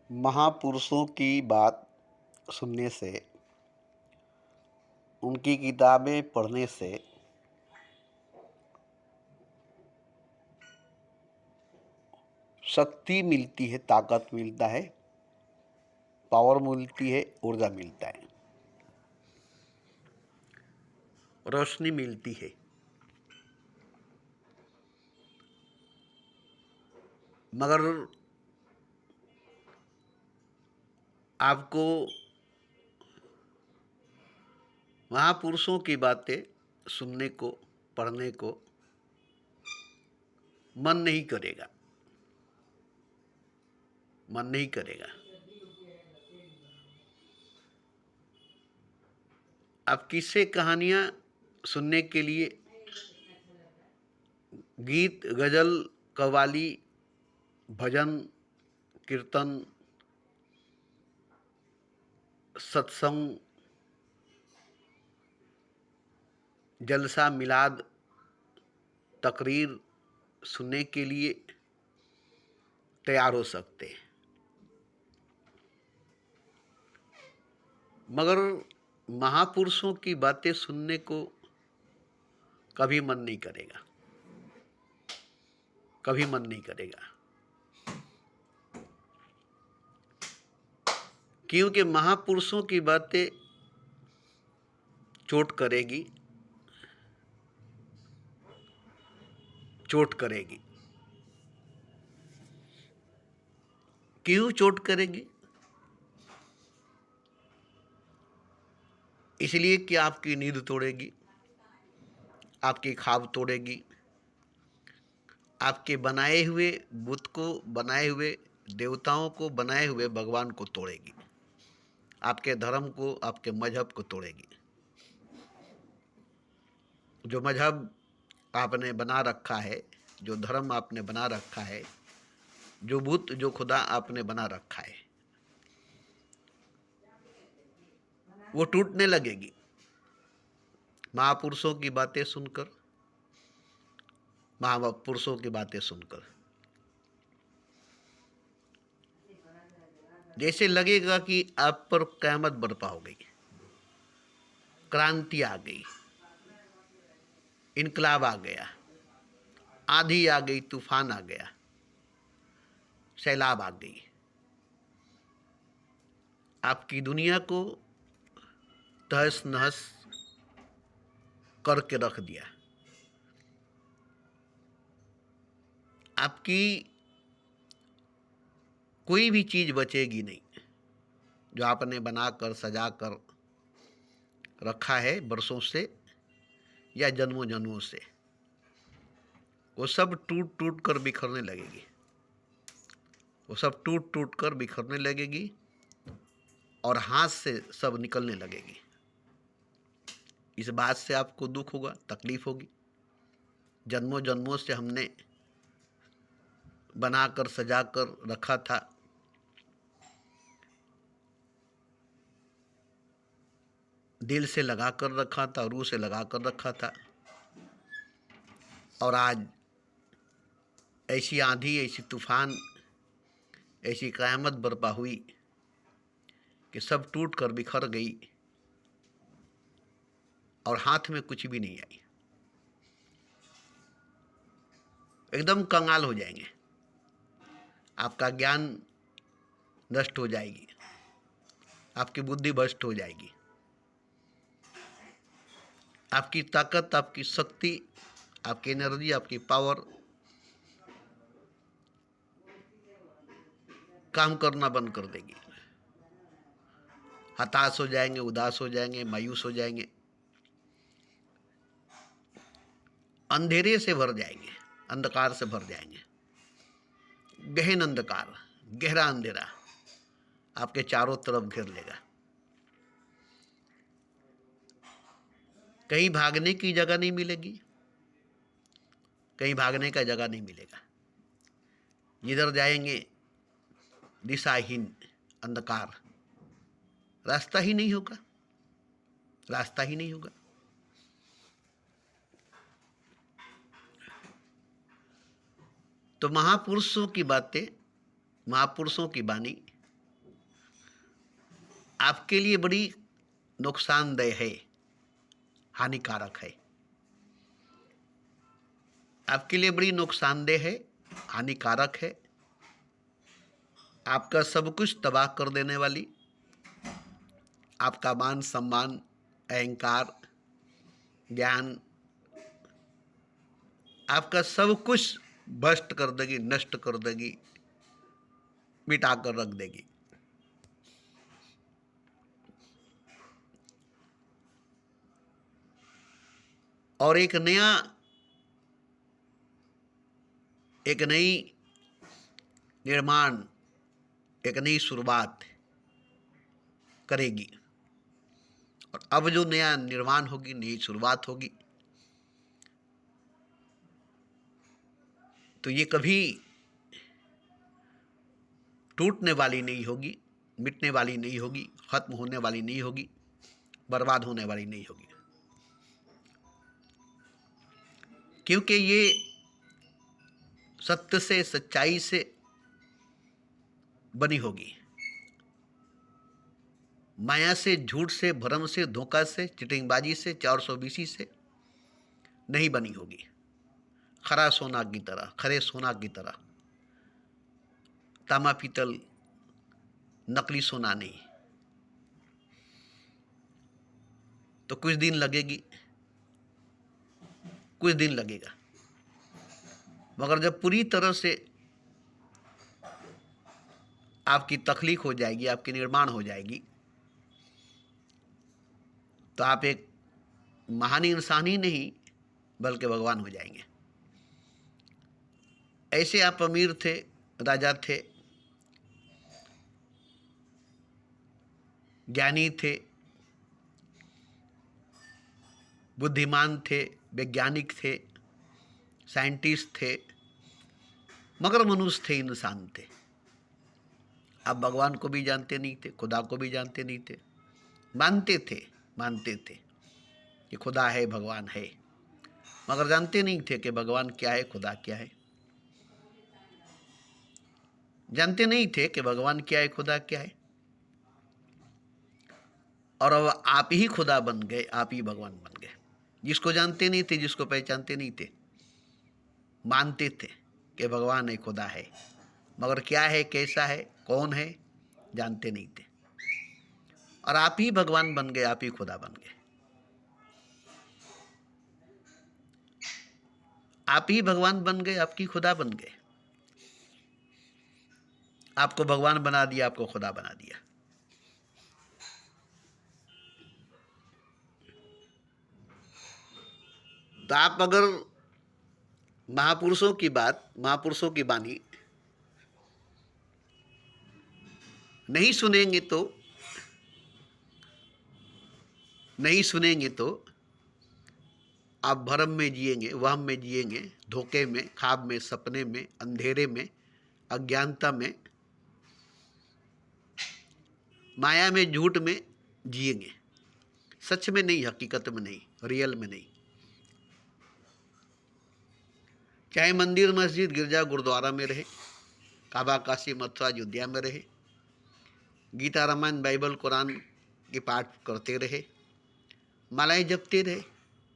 महापुरुषों की बात सुनने से, उनकी किताबें पढ़ने से शक्ति मिलती है, ताकत मिलता है, पावर मिलती है, ऊर्जा मिलता है, रोशनी मिलती है। मगर आपको महापुरुषों की बातें सुनने को, पढ़ने को मन नहीं करेगा, मन नहीं करेगा। आप किस्से कहानियां सुनने के लिए गीत, गजल, कव्वाली, भजन, कीर्तन, सत्संग, जलसा, मिलाद, तकरीर सुनने के लिए तैयार हो सकते हैं, मगर महापुरुषों की बातें सुनने को कभी मन नहीं करेगा, कभी मन नहीं करेगा। क्योंकि महापुरुषों की बातें चोट करेगी, चोट करेगी। क्यों चोट करेगी? इसलिए कि आपकी नींद तोड़ेगी, आपकी ख्वाब तोड़ेगी, आपके बनाए हुए बुत को, बनाए हुए देवताओं को, बनाए हुए भगवान को तोड़ेगी, आपके धर्म को, आपके मजहब को तोड़ेगी। जो मजहब आपने बना रखा है, जो धर्म आपने बना रखा है, जो बुत, जो खुदा आपने बना रखा है, वो टूटने लगेगी महापुरुषों की बातें सुनकर, महापुरुषों की बातें सुनकर। जैसे लगेगा कि आप पर क़यामत बर्पा हो गई, क्रांति आ गई, इनकलाब आ गया, आंधी आ गई, तूफान आ गया, सैलाब आ गई, आपकी दुनिया को तहस नहस करके रख दिया। आपकी कोई भी चीज़ बचेगी नहीं जो आपने बनाकर, सजा कर रखा है बरसों से या जन्मों जन्मों से। वो सब टूट टूट कर बिखरने लगेगी, वो सब टूट टूट कर बिखरने लगेगी और हाथ से सब निकलने लगेगी। इस बात से आपको दुख होगा, तकलीफ होगी। जन्मों जन्मों से हमने बनाकर, सजा कर रखा था, दिल से लगा कर रखा था, रूह से लगा कर रखा था, और आज ऐसी आंधी, ऐसी तूफान, ऐसी क़यामत बर्पा हुई कि सब टूट कर बिखर गई और हाथ में कुछ भी नहीं आई। एकदम कंगाल हो जाएंगे, आपका ज्ञान नष्ट हो जाएगी, आपकी बुद्धि भ्रष्ट हो जाएगी, आपकी ताकत, आपकी शक्ति, आपकी एनर्जी, आपकी पावर काम करना बंद कर देगी। हताश हो जाएंगे, उदास हो जाएंगे, मायूस हो जाएंगे, अंधेरे से भर जाएंगे, अंधकार से भर जाएंगे। गहन अंधकार, गहरा अंधेरा आपके चारों तरफ घेर लेगा। कहीं भागने की जगह नहीं मिलेगी, कहीं भागने का जगह नहीं मिलेगा। जिधर जाएंगे दिशाहीन अंधकार, रास्ता ही नहीं होगा, रास्ता ही नहीं होगा। तो महापुरुषों की बातें, महापुरुषों की वाणी आपके लिए बड़ी नुकसानदेह है, हानिकारक है। आपके लिए बड़ी नुकसानदेह है, हानिकारक है, आपका सब कुछ तबाह कर देने वाली, आपका मान सम्मान, अहंकार, ज्ञान, आपका सब कुछ भ्रष्ट कर देगी, नष्ट कर देगी, मिटा कर रख देगी। और एक नई निर्माण, एक नई शुरुआत करेगी। और अब जो नया निर्माण होगी, नई शुरुआत होगी, तो ये कभी टूटने वाली नहीं होगी, मिटने वाली नहीं होगी, खत्म होने वाली नहीं होगी, बर्बाद होने वाली नहीं होगी। क्योंकि ये सत्य से, सच्चाई से बनी होगी। माया से, झूठ से, भ्रम से, धोखा से, चिटिंगबाजी से, 420 से नहीं बनी होगी। खरा सोना की तरह, खरे सोना की तरह, तामा पीतल, नकली सोना नहीं। तो कुछ दिन लगेगी, कुछ दिन लगेगा, मगर जब पूरी तरह से आपकी तख्लीक हो जाएगी, आपकी निर्माण हो जाएगी, तो आप एक महान इंसान ही नहीं बल्कि भगवान हो जाएंगे। ऐसे आप अमीर थे, राजा थे, ज्ञानी थे, बुद्धिमान थे, वैज्ञानिक थे, साइंटिस्ट थे, मगर मनुष्य थे, इंसान थे। आप भगवान को भी जानते नहीं थे, खुदा को भी जानते नहीं थे। मानते थे कि खुदा है, भगवान है, मगर जानते नहीं थे कि भगवान क्या है, खुदा क्या है। जानते नहीं थे कि भगवान क्या है, खुदा क्या है। और अब आप ही खुदा बन गए, आप ही भगवान बन गए। जिसको जानते नहीं थे, जिसको पहचानते नहीं थे, मानते थे कि भगवान है, खुदा है, मगर क्या है, कैसा है, कौन है, जानते नहीं थे। और आप ही भगवान बन गए, आप ही खुदा बन गए। आप ही भगवान बन गए, आपकी खुदा बन गए। आपको भगवान बना दिया, आपको खुदा बना दिया। तो आप अगर महापुरुषों की बात, महापुरुषों की वाणी नहीं सुनेंगे तो आप भ्रम में जिएंगे, वहम में जिएंगे, धोखे में, ख्वाब में, सपने में, अंधेरे में, अज्ञानता में, माया में, झूठ में जिएंगे। सच में नहीं, हकीकत में नहीं, रियल में नहीं। चाहे मंदिर, मस्जिद, गिरजा, गुरुद्वारा में रहे, काबा, काशी, मथुरा, अयोध्या में रहे, गीता, रामायण, बाइबल, कुरान के पाठ करते रहे, मालाएं जपते रहे,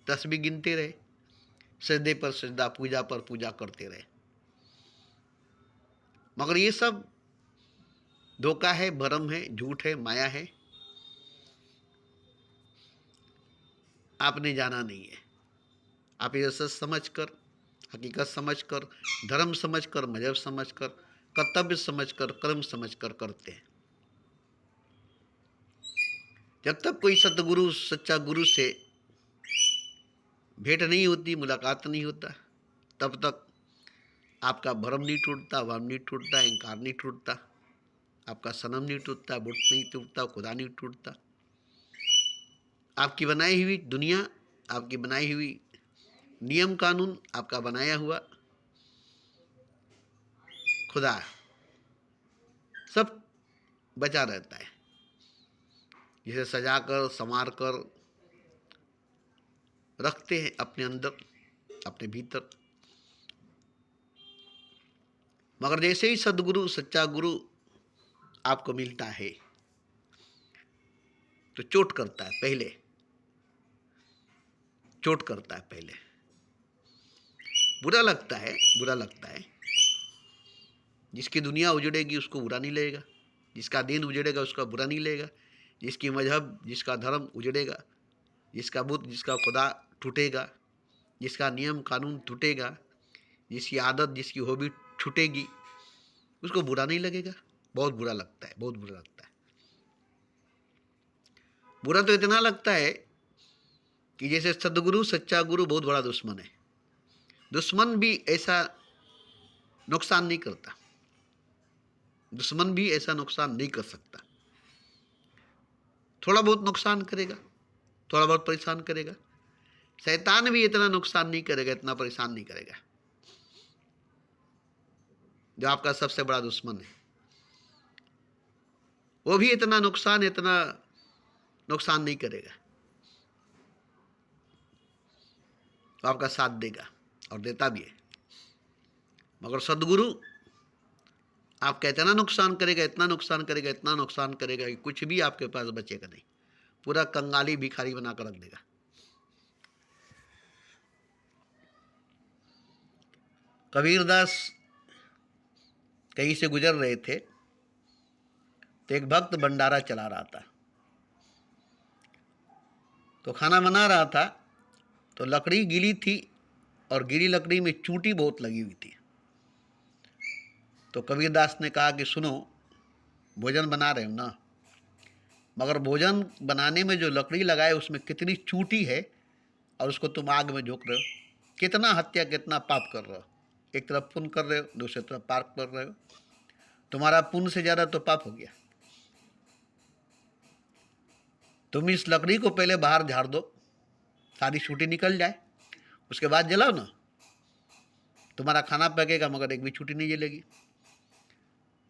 तस्बीह गिनते रहे, सजदे पर सजदा, पूजा पर पूजा करते रहे, मगर ये सब धोखा है, भ्रम है, झूठ है, माया है। आपने जाना नहीं है। आप ये सच समझकर, हकीकत समझकर, धर्म समझकर, मजहब समझकर, कर्तव्य समझकर, कर्म समझकर करते हैं। जब तक कोई सतगुरु, सच्चा गुरु से भेंट नहीं होती, मुलाकात नहीं होता, तब तक आपका भ्रम नहीं टूटता, वहम नहीं टूटता, अहंकार नहीं टूटता, आपका सनम नहीं टूटता, बुत नहीं टूटता, खुदा नहीं टूटता। आपकी बनाई हुई दुनिया, आपकी बनाई हुई नियम कानून, आपका बनाया हुआ खुदा सब बचा रहता है। जिसे सजाकर, संवार कर रखते हैं अपने अंदर, अपने भीतर। मगर जैसे ही सदगुरु, सच्चा गुरु आपको मिलता है, तो चोट करता है पहले, चोट करता है पहले, बुरा लगता है, बुरा लगता है। जिसकी दुनिया उजड़ेगी उसको बुरा नहीं लगेगा, जिसका दीन उजड़ेगा उसका बुरा नहीं लगेगा, जिसकी मजहब, जिसका धर्म उजड़ेगा, जिसका बुत, जिसका खुदा टूटेगा, जिसका नियम कानून टूटेगा, जिसकी आदत, जिसकी हॉबी छूटेगी, उसको बुरा नहीं लगेगा। बहुत बुरा लगता है, बहुत बुरा लगता है। बुरा तो इतना लगता है कि जैसे सदगुरु, सच्चा गुरु बहुत बड़ा दुश्मन है। दुश्मन भी ऐसा नुकसान नहीं करता, दुश्मन भी ऐसा नुकसान नहीं कर सकता। थोड़ा बहुत नुकसान करेगा, थोड़ा बहुत परेशान करेगा। शैतान भी इतना नुकसान नहीं करेगा, इतना परेशान नहीं करेगा, जो आपका सबसे बड़ा दुश्मन है। वो भी इतना नुकसान नहीं करेगा, तो आपका साथ देगा और देता भी है। मगर सदगुरु आपका इतना नुकसान करेगा, इतना नुकसान करेगा, इतना नुकसान करेगा कि कुछ भी आपके पास बचेगा नहीं, पूरा कंगाली भिखारी बनाकर रख देगा। कबीरदास कहीं से गुजर रहे थे तो एक भक्त भंडारा चला रहा था, तो खाना बना रहा था, तो लकड़ी गीली थी और गीली लकड़ी में चूंटी बहुत लगी हुई थी। तो कबीरदास ने कहा कि सुनो, भोजन बना रहे हो ना, मगर भोजन बनाने में जो लकड़ी लगाए उसमें कितनी चूंटी है और उसको तुम आग में झोंक रहे हो। कितना हत्या, कितना पाप कर रहे हो। एक तरफ पुण्य कर रहे हो, दूसरी तरफ पाप कर रहे हो। तुम्हारा पुण्य से ज़्यादा तो पाप हो गया। तुम इस लकड़ी को पहले बाहर झाड़ दो, सारी छुट्टी निकल जाए, उसके बाद जलाओ ना, तुम्हारा खाना पकेगा मगर एक भी छुट्टी नहीं जलेगी।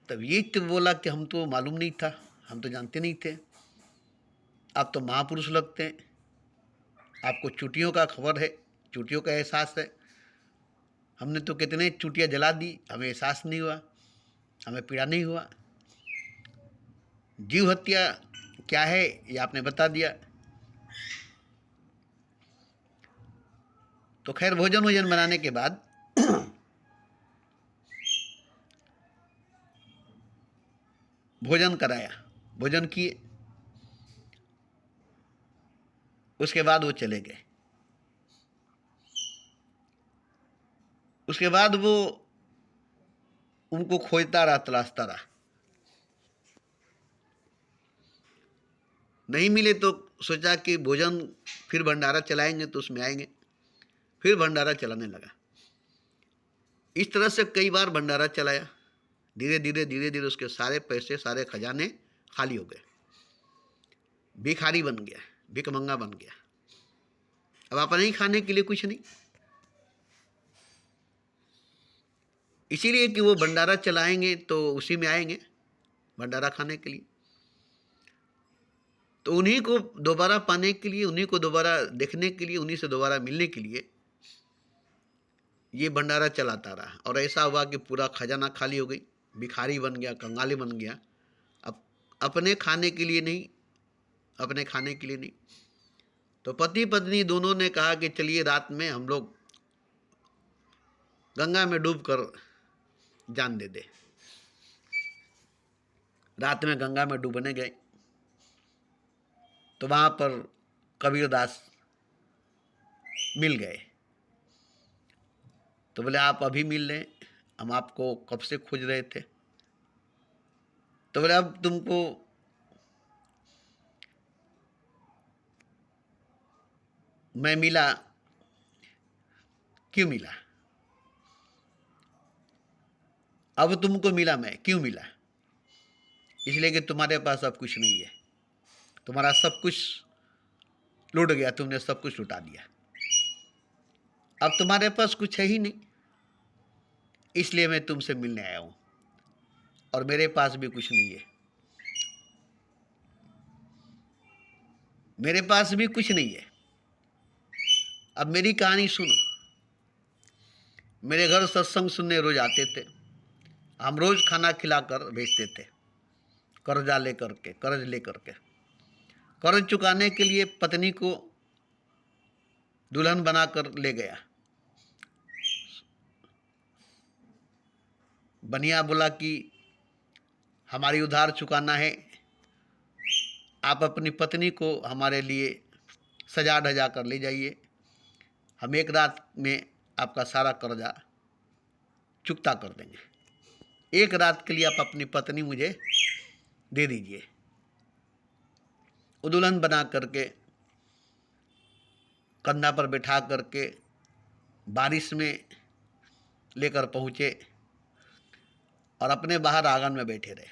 तब ये तो बोला कि हम तो मालूम नहीं था, हम तो जानते नहीं थे, आप तो महापुरुष लगते हैं, आपको चुटियों का खबर है, चुटियों का एहसास है। हमने तो कितने चुटियाँ जला दी, हमें एहसास नहीं हुआ, हमें पीड़ा नहीं हुआ। जीव हत्या क्या है ये आपने बता दिया। तो खैर भोजन वोजन बनाने के बाद भोजन कराया, भोजन किए, उसके बाद वो चले गए। उसके बाद वो उनको खोजता रहा, तलाशता रहा, नहीं मिले तो सोचा कि भोजन फिर भंडारा चलाएंगे तो उसमें आएंगे, फिर भंडारा चलाने लगा। इस तरह से कई बार भंडारा चलाया। धीरे धीरे धीरे धीरे उसके सारे पैसे, सारे खजाने खाली हो गए, भिखारी बन गया, भिखमंगा बन गया। अब अपने ही खाने के लिए कुछ नहीं, इसीलिए कि वो भंडारा चलाएंगे तो उसी में आएंगे भंडारा खाने के लिए। तो उन्हीं को दोबारा पाने के लिए, उन्हीं को दोबारा देखने के लिए, उन्हीं से दोबारा मिलने के लिए ये भंडारा चलाता रहा। और ऐसा हुआ कि पूरा खजाना खाली हो गई, भिखारी बन गया, कंगाली बन गया। अब अपने खाने के लिए नहीं, अपने खाने के लिए नहीं। तो पति पत्नी दोनों ने कहा कि चलिए रात में हम लोग गंगा में डूब कर जान दे दे। रात में गंगा में डूबने गए तो वहाँ पर कबीरदास मिल गए। तो बोले आप अभी मिल लें, हम आपको कब से खोज रहे थे। तो बोले अब तुमको मैं मिला, क्यों मिला, अब तुमको मिला मैं, क्यों मिला, इसलिए कि तुम्हारे पास अब कुछ नहीं है, तुम्हारा सब कुछ लूट गया, तुमने सब कुछ लुटा दिया, अब तुम्हारे पास कुछ है ही नहीं, इसलिए मैं तुमसे मिलने आया हूँ, और मेरे पास भी कुछ नहीं है, मेरे पास भी कुछ नहीं है। अब मेरी कहानी सुनो। मेरे घर सत्संग सुनने रोज आते थे, हम रोज खाना खिलाकर भेजते थे, कर्जा लेकर के, कर्ज लेकर के। कर्ज चुकाने के लिए पत्नी को दुल्हन बनाकर ले गया। बनिया बोला कि हमारी उधार चुकाना है, आप अपनी पत्नी को हमारे लिए सजा धजा कर ले जाइए, हम एक रात में आपका सारा कर्जा चुकता कर देंगे। एक रात के लिए आप अपनी पत्नी मुझे दे दीजिए। वो दुल्हन बना करके कंधा पर बैठा करके बारिश में लेकर पहुँचे और अपने बाहर आंगन में बैठे रहे।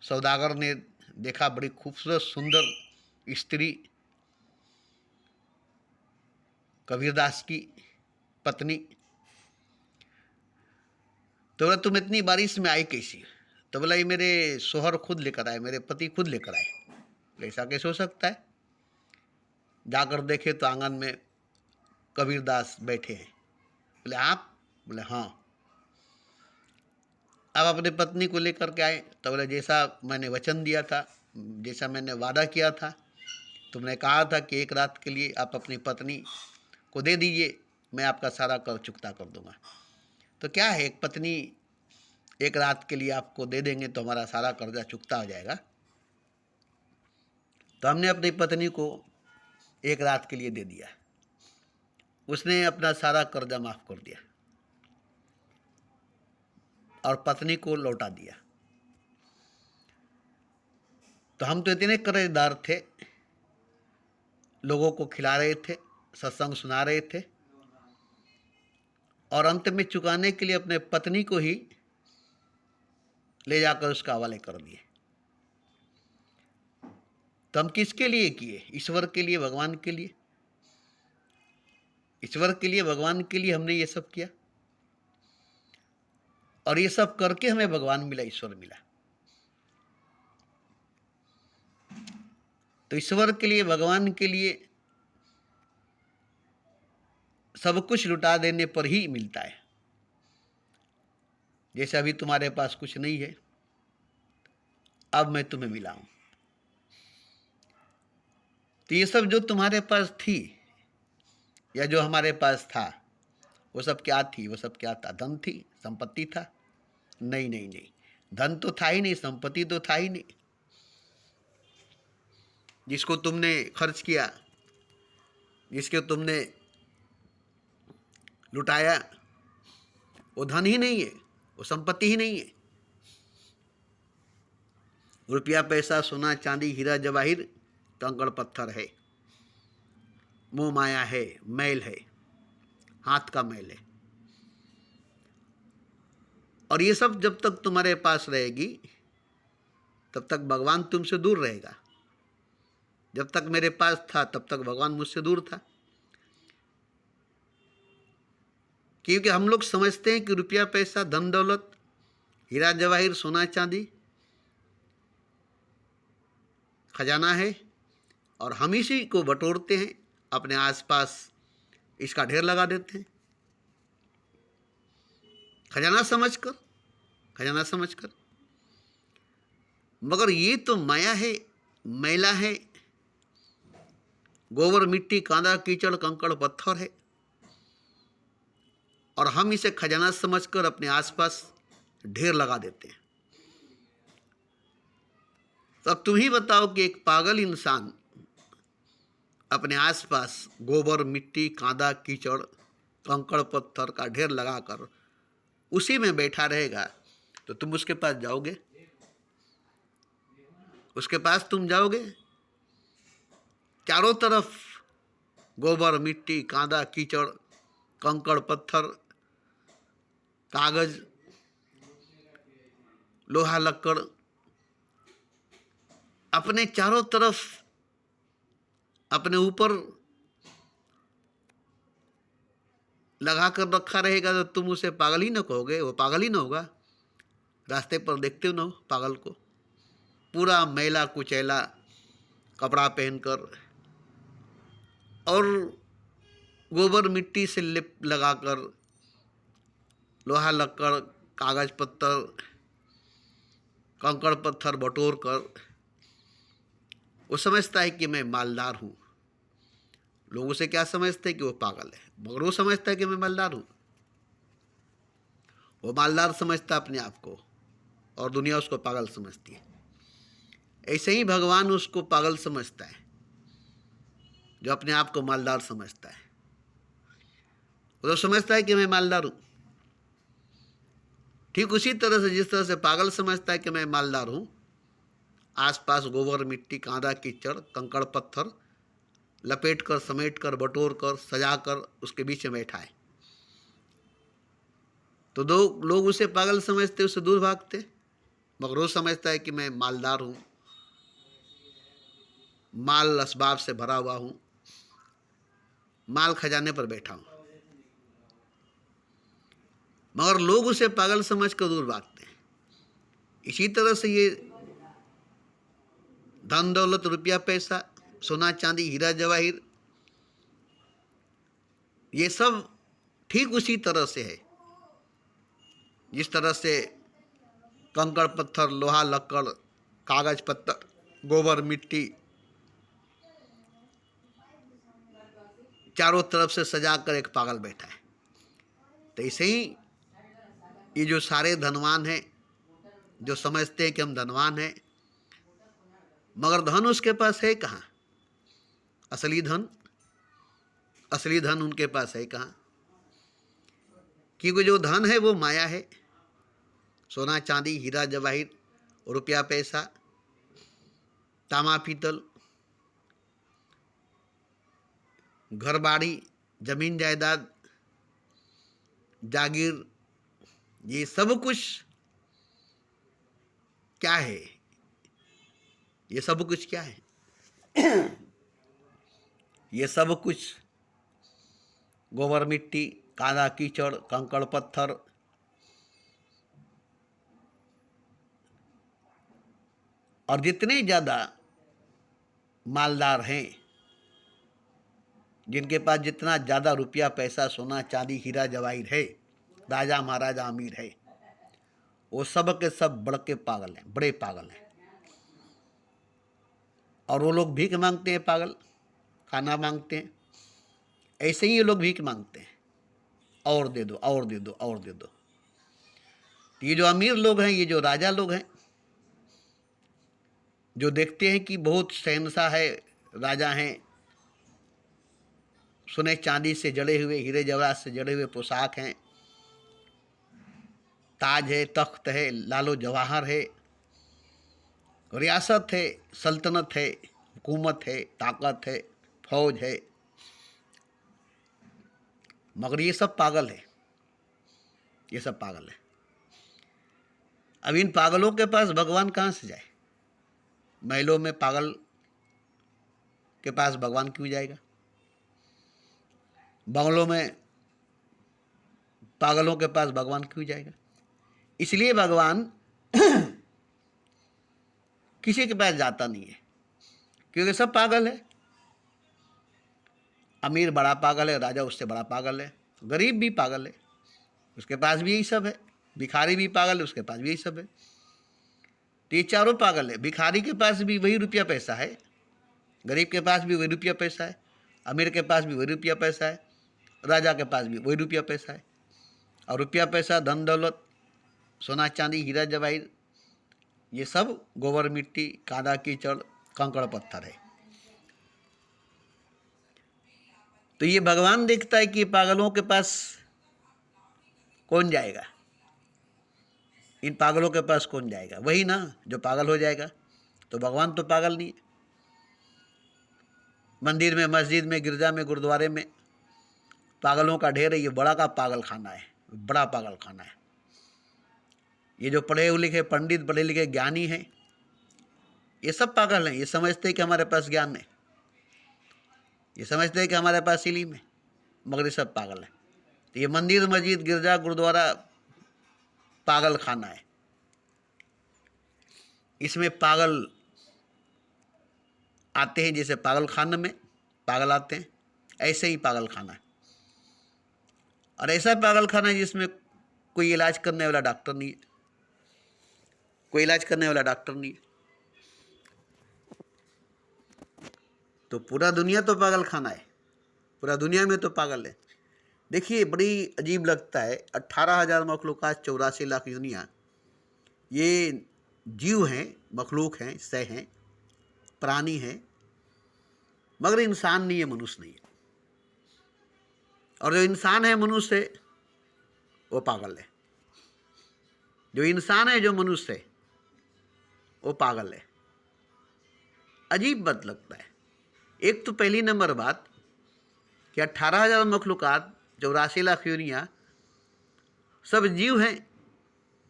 सौदागर ने देखा बड़ी खूबसूरत सुंदर स्त्री कबीरदास की पत्नी। तो बोला तुम इतनी बारिश में आई कैसी? तो बोला ये मेरे शोहर खुद लेकर आए, मेरे पति खुद लेकर आए। ऐसा कैसे हो सकता है? जाकर देखे तो आंगन में कबीरदास बैठे हैं। बोले आप? बोले हाँ। आप अपने पत्नी को लेकर के आए? तो बोले जैसा मैंने वचन दिया था, जैसा मैंने वादा किया था, तुमने कहा था कि एक रात के लिए आप अपनी पत्नी को दे दीजिए, मैं आपका सारा कर्ज चुकता कर दूंगा। तो क्या है, एक पत्नी एक रात के लिए आपको दे देंगे तो हमारा सारा कर्जा चुकता हो जाएगा। तो हमने अपनी पत्नी को एक रात के लिए दे दिया, उसने अपना सारा कर्जा माफ कर दिया और पत्नी को लौटा दिया। तो हम तो इतने कर्जदार थे, लोगों को खिला रहे थे, सत्संग सुना रहे थे और अंत में चुकाने के लिए अपने पत्नी को ही ले जाकर उसका हवाले कर दिए। तो हम किसके लिए किए? ईश्वर के लिए, भगवान के लिए। ईश्वर के लिए, भगवान के लिए हमने ये सब किया और ये सब करके हमें भगवान मिला, ईश्वर मिला। तो ईश्वर के लिए, भगवान के लिए सब कुछ लुटा देने पर ही मिलता है। जैसे अभी तुम्हारे पास कुछ नहीं है, अब मैं तुम्हें मिला हूं। तो ये सब जो तुम्हारे पास थी या जो हमारे पास था, वो सब क्या थी? वो सब क्या था? धन थी? संपत्ति था? नहीं नहीं नहीं, धन तो था ही नहीं, संपत्ति तो था ही नहीं। जिसको तुमने खर्च किया, जिसके तुमने लुटाया, वो धन ही नहीं है, वो संपत्ति ही नहीं है। रुपया, पैसा, सोना, चांदी, हीरा जवाहिर कंकड़ पत्थर है, मोह माया है, मैल है, हाथ का मैल है। और ये सब जब तक तुम्हारे पास रहेगी तब तक भगवान तुमसे दूर रहेगा। जब तक मेरे पास था तब तक भगवान मुझसे दूर था। क्योंकि हम लोग समझते हैं कि रुपया, पैसा, धन दौलत, हीरा जवाहिर, सोना चांदी खजाना है और हम इसी को बटोरते हैं, अपने आसपास इसका ढेर लगा देते हैं खजाना समझकर, खजाना समझकर। मगर ये तो माया है, मैला है, गोबर, मिट्टी, कांदा, कीचड़, कंकड़, पत्थर है और हम इसे खजाना समझकर अपने आसपास ढेर लगा देते हैं। तो अब तुम ही बताओ कि एक पागल इंसान अपने आसपास गोबर, मिट्टी, कांदा, कीचड़, कंकड़, पत्थर का ढेर लगाकर उसी में बैठा रहेगा तो तुम उसके पास जाओगे? उसके पास तुम जाओगे? चारों तरफ गोबर, मिट्टी, कांदा, कीचड़, कंकड़, पत्थर, कागज, लोहा, लक्कड़ अपने चारों तरफ अपने ऊपर लगा कर रखा रहेगा तो तुम उसे पागल ही न कहोगे? वो पागल ही न होगा? रास्ते पर देखते हो ना पागल को, पूरा मैला कुचैला कपड़ा पहनकर और गोबर मिट्टी से लिप लगाकर, लोहा लक्कड़, कागज पत्तर कंकड़ पत्थर बटोर कर वो समझता है कि मैं मालदार हूँ। लोग उसे क्या समझते हैं कि वो पागल है, मगर वो समझता है कि मैं मालदार हूँ। वो मालदार समझता है अपने आप को और दुनिया उसको पागल समझती है। ऐसे ही भगवान उसको पागल समझता है जो अपने आप को मालदार समझता है। वो तो समझता है कि मैं मालदार हूँ। ठीक उसी तरह से जिस तरह से पागल समझता है कि मैं मालदार हूँ, आसपास गोबर मिट्टी कांदा कीचड़ कंकड़ पत्थर लपेट कर समेट कर बटोर कर सजा कर उसके बीच में बैठा है, तो दो लोग उसे पागल समझते, उससे दूर भागते, मगर वो समझता है कि मैं मालदार हूँ, माल असबाब से भरा हुआ हूँ, माल खजाने पर बैठा हूँ, मगर लोग उसे पागल समझ कर दूर भागते हैं। इसी तरह से ये धन दौलत रुपया पैसा सोना चांदी हीरा जवाहिर ये सब ठीक उसी तरह से है जिस तरह से कंकड़ पत्थर लोहा लक्कड़ कागज पत्थर गोबर मिट्टी चारों तरफ से सजा कर एक पागल बैठा है। तो ऐसे ही ये जो सारे धनवान हैं जो समझते हैं कि हम धनवान हैं, मगर धन उसके पास है कहाँ? असली धन उनके पास है कहाँ? क्योंकि जो धन है वो माया है। सोना चांदी हीरा जवाहिर रुपया पैसा तामा पीतल घर बाड़ी जमीन जायदाद जागीर ये सब कुछ क्या है? ये सब कुछ क्या है? ये सब कुछ गोबर मिट्टी कादा कीचड़ कंकड़ पत्थर और जितने ज़्यादा मालदार हैं, जिनके पास जितना ज़्यादा रुपया पैसा सोना चांदी हीरा जवाहिर है, राजा महाराजा अमीर है, वो सब के सब बड़के पागल हैं, बड़े पागल हैं। और वो लोग भीख मांगते हैं, पागल खाना मांगते हैं। ऐसे ही ये लोग भीख मांगते हैं, और दे दो और दे दो और दे दो। ये जो अमीर लोग हैं, ये जो राजा लोग हैं, जो देखते हैं कि बहुत शहंशाह है, राजा हैं, सोने चांदी से जड़े हुए हीरे जवाहरात से जड़े हुए पोशाक हैं, ताज है तख्त है लालो जवाहर है रियासत है सल्तनत है हुकूमत है ताकत है फौज है, मगर ये सब पागल है, ये सब पागल है। अब इन पागलों के पास भगवान कहाँ से जाए? महलों में पागल के पास भगवान क्यों जाएगा? बंगलों में पागलों के पास भगवान क्यों जाएगा? इसलिए भगवान किसी के पास जाता नहीं है, क्योंकि सब पागल है। अमीर बड़ा पागल है, राजा उससे बड़ा पागल है, गरीब भी पागल है, उसके पास भी यही सब है, भिखारी भी पागल है, उसके पास भी यही सब है। तो ये चारों पागल है। भिखारी के पास भी वही रुपया पैसा है, गरीब के पास भी वही रुपया पैसा है, अमीर के पास भी वही रुपया पैसा है, राजा के पास भी वही रुपया पैसा है। और रुपया पैसा धन दौलत सोना चांदी हीरा जवाहिर ये सब गोबर मिट्टी कादा कीचड़ कंकड़ पत्थर है। तो ये भगवान देखता है कि पागलों के पास कौन जाएगा, इन पागलों के पास कौन जाएगा? वही ना जो पागल हो जाएगा। तो भगवान तो पागल नहीं है। मंदिर में मस्जिद में गिरजा में गुरुद्वारे में पागलों का ढेर है। ये बड़ा का पागल खाना है, बड़ा पागल खाना है। ये जो पढ़े लिखे पंडित पढ़े लिखे ज्ञानी हैं, ये सब पागल हैं। ये समझते हैं कि हमारे पास ज्ञान है, ये समझते हैं कि हमारे पास इल्म है, मगर ये सब पागल है। तो ये मंदिर मस्जिद गिरजा गुरुद्वारा पागल खाना है। इसमें पागल आते हैं, जैसे पागल खाने में पागल आते हैं, ऐसे ही पागल खाना है। और ऐसा पागल खाना है जिसमें कोई इलाज करने वाला डॉक्टर नहीं है, कोई इलाज करने वाला डॉक्टर नहीं है। तो पूरा दुनिया तो पागल खाना है, पूरा दुनिया में तो पागल है। देखिए बड़ी अजीब लगता है, 18,000 मखलूक़ात, 84 लाख यूनिया, ये जीव हैं, मखलूक हैं, सह हैं, प्राणी हैं, मगर इंसान नहीं है, मनुष्य नहीं है। और जो इंसान है, मनुष्य है, वो पागल है। जो इंसान है, जो मनुष्य है, वो पागल है। अजीब बात लगता है। एक तो पहली नंबर बात कि 18,000 मखलूक़ात, 84 लाख यूनिया, सब जीव हैं,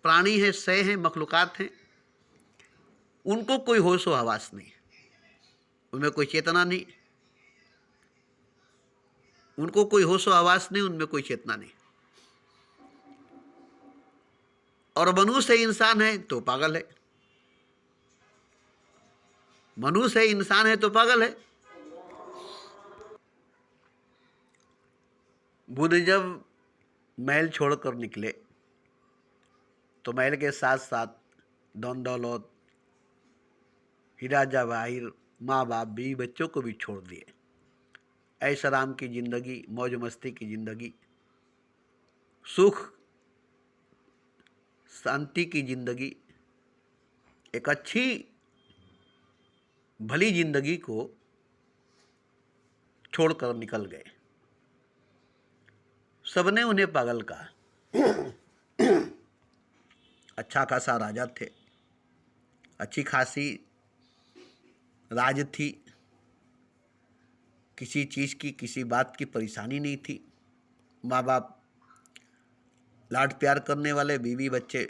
प्राणी हैं, सह हैं, मखलूक़ात हैं। उनको कोई होश व हवास नहीं, उनमें कोई चेतना नहीं, उनको कोई होश व हवास नहीं, उनमें कोई चेतना नहीं। और मनुष्य है, इंसान है तो पागल है। मनुष्य है, इंसान है तो पागल है। बुद्ध जब महल छोड़कर निकले तो महल के साथ साथ धन दौलत, हीरा जवाहिर, माँ बाप, बीवी बच्चों को भी छोड़ दिए। ऐश आराम की ज़िंदगी, मौज मस्ती की ज़िंदगी, सुख शांति की ज़िंदगी, एक अच्छी भली ज़िंदगी को छोड़कर निकल गए। सबने उन्हें पागल कहा। अच्छा खासा राजा थे, अच्छी खासी राज थी, किसी चीज़ की, किसी बात की परेशानी नहीं थी। माँ बाप लाड प्यार करने वाले, बीवी बच्चे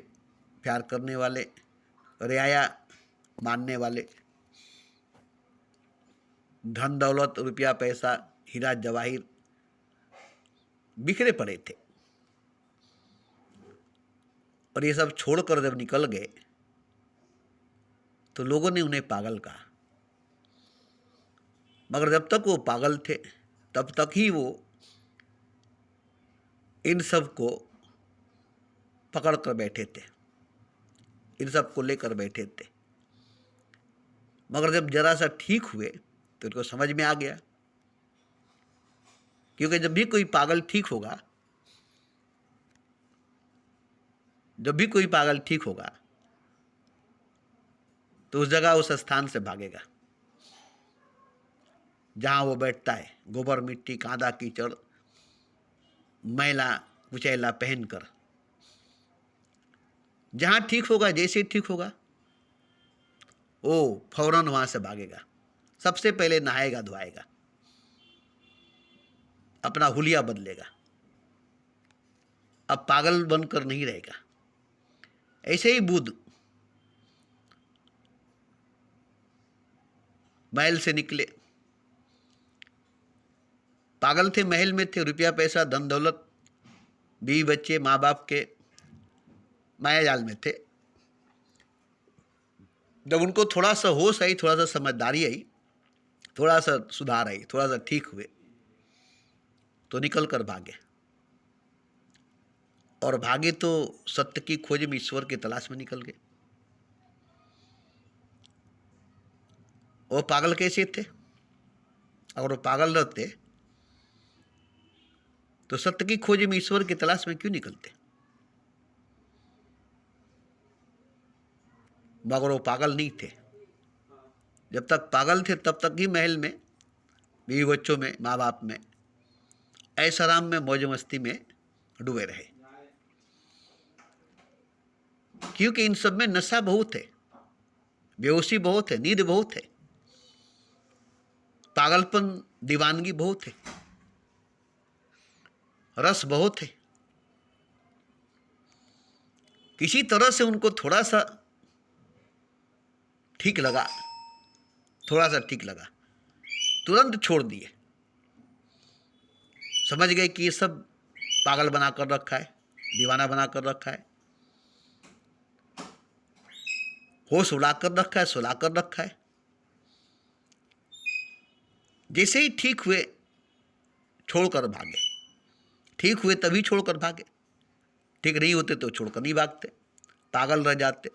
प्यार करने वाले, रियाया मानने वाले, धन दौलत, रुपया पैसा, हीरा जवाहिर बिखरे पड़े थे। और ये सब छोड़कर जब निकल गए तो लोगों ने उन्हें पागल कहा। मगर जब तक वो पागल थे तब तक ही वो इन सब को पकड़ कर बैठे थे, इन सब को लेकर बैठे थे। मगर जब जरा सा ठीक हुए तो उनको समझ में आ गया, क्योंकि जब भी कोई पागल ठीक होगा, जब भी कोई पागल ठीक होगा तो उस जगह, उस स्थान से भागेगा जहां वो बैठता है, गोबर मिट्टी कांदा कीचड़ मैला कुचैला पहनकर। जहां ठीक होगा, जैसे ठीक होगा, वो फौरन वहां से भागेगा। सबसे पहले नहाएगा धोएगा, अपना हुलिया बदलेगा, अब पागल बनकर नहीं रहेगा। ऐसे ही बुद्ध महल से निकले, पागल थे, महल में थे, रुपया पैसा धन दौलत, बीवी बच्चे, माँ बाप के माया जाल में थे। जब उनको थोड़ा सा होश आई, थोड़ा सा समझदारी आई, थोड़ा सा सुधार आई, थोड़ा सा ठीक हुए तो निकल कर भागे। और भागे तो सत्य की खोज में, ईश्वर की तलाश में निकल गए। वो पागल कैसे थे? अगर वो पागल रहते तो सत्य की खोज में, ईश्वर की तलाश में क्यों निकलते? मगर वो पागल नहीं थे। जब तक पागल थे तब तक ही महल में, बीवी बच्चों में, माँ बाप में, ऐश आराम में, मौज मस्ती में डूबे रहे। क्योंकि इन सब में नशा बहुत है, बेहोशी बहुत है, नींद बहुत है, पागलपन, दीवानगी बहुत है, रस बहुत है। किसी तरह से उनको थोड़ा सा ठीक लगा, थोड़ा सा ठीक लगा, तुरंत छोड़ दिए। समझ गए कि ये सब पागल बना कर रखा है, दीवाना बना कर रखा है, होश उड़ा कर रखा है, सुला कर रखा है। जैसे ही ठीक हुए छोड़कर भागे। ठीक हुए तभी छोड़कर भागे, ठीक नहीं होते तो छोड़कर नहीं भागते, पागल रह जाते,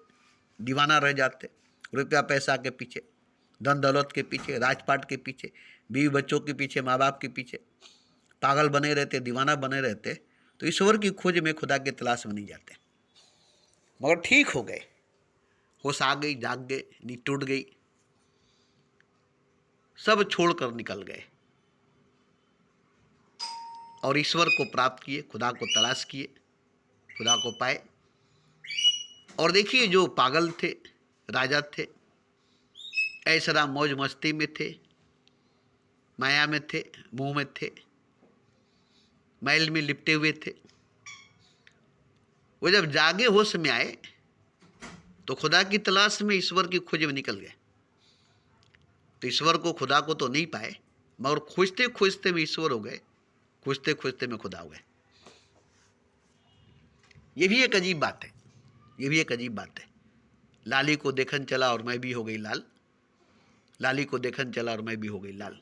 दीवाना रह जाते, रुपया पैसा के पीछे, धन दौलत के पीछे, राजपाट के पीछे, बीवी बच्चों के पीछे, माँ बाप के पीछे पागल बने रहते, दीवाना बने रहते, तो ईश्वर की खोज में, खुदा की तलाश में नहीं जाते। मगर ठीक हो गए, होश आ गई, जाग गए, नींद टूट गई, सब छोड़कर निकल गए और ईश्वर को प्राप्त किए, खुदा को तलाश किए, खुदा को पाए। और देखिए, जो पागल थे, राजा थे, ऐसा मौज मस्ती में थे, माया में थे, मुंह में थे, मैल में लिपटे हुए थे, वो जब जागे होश में आए तो खुदा की तलाश में, ईश्वर की खोज में निकल गए। तो ईश्वर को, खुदा को तो नहीं पाए, मगर खोजते खोजते में ईश्वर हो गए, खोजते खोजते में खुदा हो गए। ये भी एक अजीब बात है, ये भी एक अजीब बात है। लाली को देखन चला और मैं भी हो गई लाल, लाली को देखन चला और मैं भी हो गई लाल।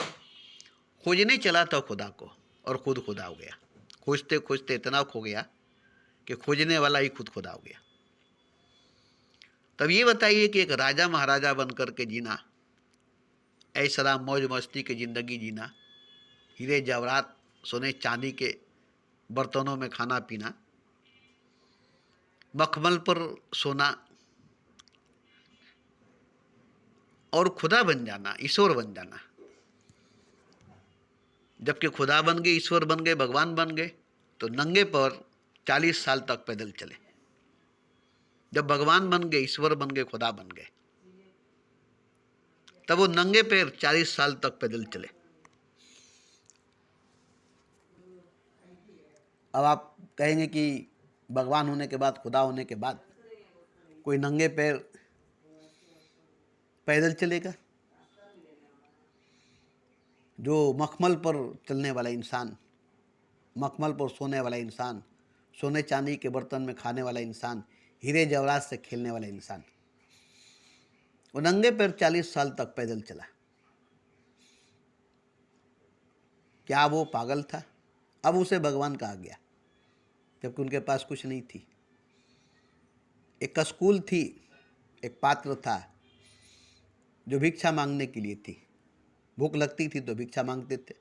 खोजने चला था खुदा को और खुद खुदा हो गया। खोजते खोजते इतना खो गया कि खोजने वाला ही खुद खुदा हो गया। तब ये बताइए कि एक राजा महाराजा बनकर के जीना, ऐशरा मौज मस्ती की ज़िंदगी जीना, हीरे जवाहरात सोने चांदी के बर्तनों में खाना पीना, मखमल पर सोना और खुदा बन जाना, ईश्वर बन जाना। जबकि खुदा बन गए, ईश्वर बन गए, भगवान बन गए, तो नंगे पर 40 साल तक पैदल चले। जब भगवान बन गए, ईश्वर बन गए, खुदा बन गए, तब वो नंगे पैर 40 साल तक पैदल चले। अब आप कहेंगे कि भगवान होने के बाद, खुदा होने के बाद कोई नंगे पैर पैदल चलेगा? जो मखमल पर चलने वाला इंसान, मखमल पर सोने वाला इंसान, सोने चांदी के बर्तन में खाने वाला इंसान, हीरे जवाहरात से खेलने वाला इंसान, वो नंगे पैर 40 साल तक पैदल चला। क्या वो पागल था? अब उसे भगवान कहा गया, जबकि उनके पास कुछ नहीं थी। एक स्कूल थी, एक पात्र था जो भिक्षा मांगने के लिए थी। भूख लगती थी तो भिक्षा मांगते थे,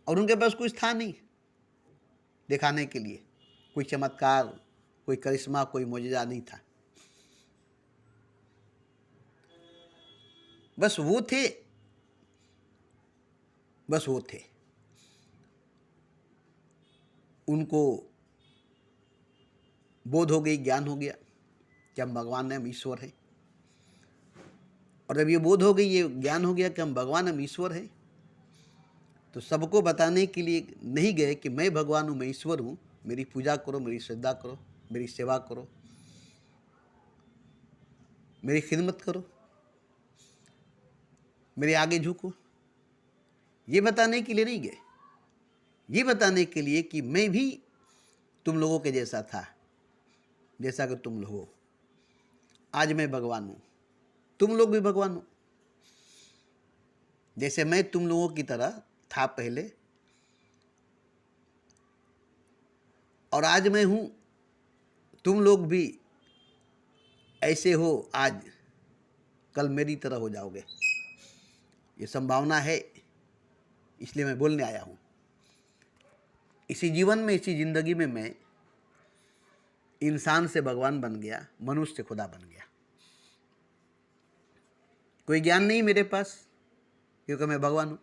और उनके पास कुछ था नहीं दिखाने के लिए, कोई चमत्कार, कोई करिश्मा, कोई मोजज़ा नहीं था। बस वो थे, बस वो थे। उनको बोध हो गई, ज्ञान हो गया कि हम भगवान हैं, हम ईश्वर हैं। और जब ये बोध हो गई, ये ज्ञान हो गया कि हम भगवान, हम ईश्वर हैं, तो सबको बताने के लिए नहीं गए कि मैं भगवान हूँ, मैं ईश्वर हूँ, मेरी पूजा करो, मेरी श्रद्धा करो, मेरी सेवा करो, मेरी खिदमत करो, मेरे आगे झुको। ये बताने के लिए नहीं गए, ये बताने के लिए कि मैं भी तुम लोगों के जैसा था, जैसा कि तुम लोग हो। आज मैं भगवान हूँ, तुम लोग भी भगवान हो। जैसे मैं तुम लोगों की तरह था पहले, और आज मैं हूँ, तुम लोग भी ऐसे हो आज, कल मेरी तरह हो जाओगे। ये संभावना है, इसलिए मैं बोलने आया हूँ। इसी जीवन में, इसी जिंदगी में मैं इंसान से भगवान बन गया, मनुष्य से खुदा बन गया। कोई ज्ञान नहीं मेरे पास, क्योंकि मैं भगवान हूँ।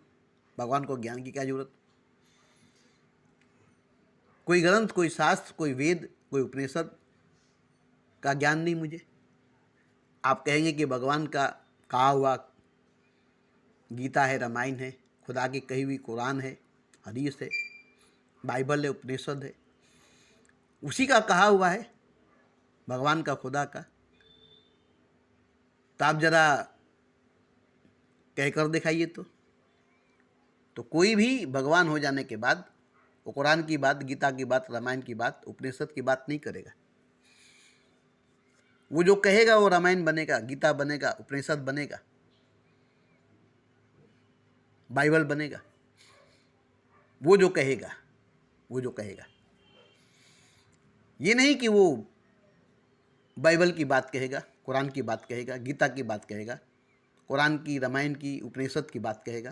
भगवान को ज्ञान की क्या जरूरत? कोई ग्रंथ, कोई शास्त्र, कोई वेद, कोई उपनिषद का ज्ञान नहीं मुझे। आप कहेंगे कि भगवान का कहा हुआ गीता है, रामायण है, खुदा की कही हुई कुरान है, हदीस है, बाइबल है, उपनिषद है, उसी का कहा हुआ है भगवान का, खुदा का। तो आप जरा कहकर दिखाइए। तो कोई भी भगवान हो जाने के बाद वो कुरान की बात, गीता की बात, रामायण की बात, उपनिषद की बात नहीं करेगा। वो जो कहेगा वो रामायण बनेगा, गीता बनेगा, उपनिषद बनेगा, बाइबल बनेगा। वो जो कहेगा, वो जो कहेगा। ये नहीं कि वो बाइबल की बात कहेगा, कुरान की बात कहेगा, गीता की बात कहेगा, कुरान की, रामायण की, उपनिषद की बात कहेगा,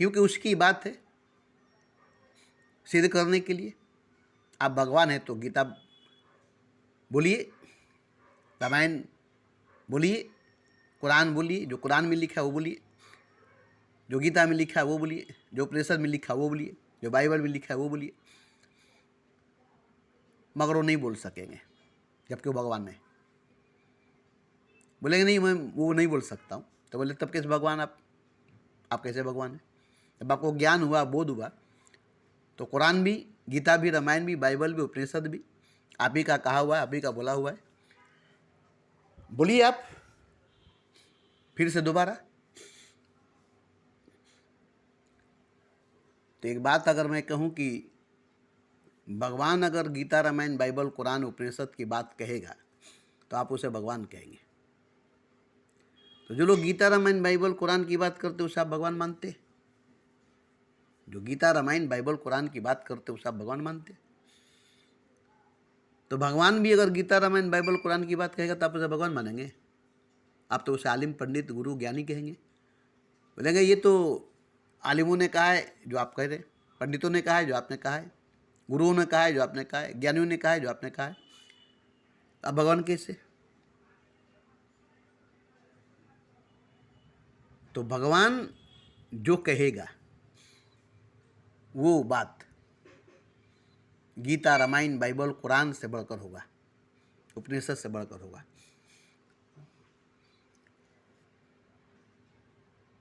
क्योंकि उसकी बात है सिद्ध करने के लिए। आप भगवान हैं तो गीता बोलिए, रामायण बोलिए, कुरान बोलिए, जो कुरान में लिखा है वो बोलिए, जो गीता में लिखा है वो बोलिए, जो उपनिषद में लिखा है वो बोलिए, जो बाइबल में लिखा है वो बोलिए, मगर वो नहीं बोल सकेंगे जबकि वो भगवान है। बोलेंगे नहीं मैं वो नहीं बोल सकता हूँ, तो बोले तब कैसे भगवान आप कैसे भगवान हैं? जब आपको ज्ञान हुआ, बोध हुआ, तो कुरान भी, गीता भी, रामायण भी, बाइबल भी, उपनिषद भी आप ही का कहा हुआ है, आप ही का बोला हुआ है। बोलिए आप फिर से दोबारा। तो एक बात अगर मैं कहूँ कि भगवान अगर गीता, रामायण, बाइबल, कुरान, उपनिषद की बात कहेगा तो आप उसे भगवान कहेंगे। तो जो लोग गीता, रामायण, बाइबल, कुरान की बात करते उसे आप भगवान मानते? जो गीता, रामायण, बाइबल, कुरान की बात करते उसे आप भगवान मानते? तो भगवान भी अगर गीता, रामायण, बाइबल, कुरान की बात कहेगा तो आप उसे भगवान मानेंगे? आप तो उसे आलिम, पंडित, गुरु, ज्ञानी कहेंगे। बोलेंगे ये तो आलिमों ने कहा है जो आप कह रहे हैं, पंडितों ने कहा है जो आपने कहा है, गुरुओं ने कहा है जो आपने कहा है, ज्ञानियों ने कहा है जो आपने कहा है, अब भगवान कैसे? तो भगवान जो कहेगा वो बात गीता, रामायण, बाइबल, कुरान से बढ़कर होगा, उपनिषद से बढ़कर होगा।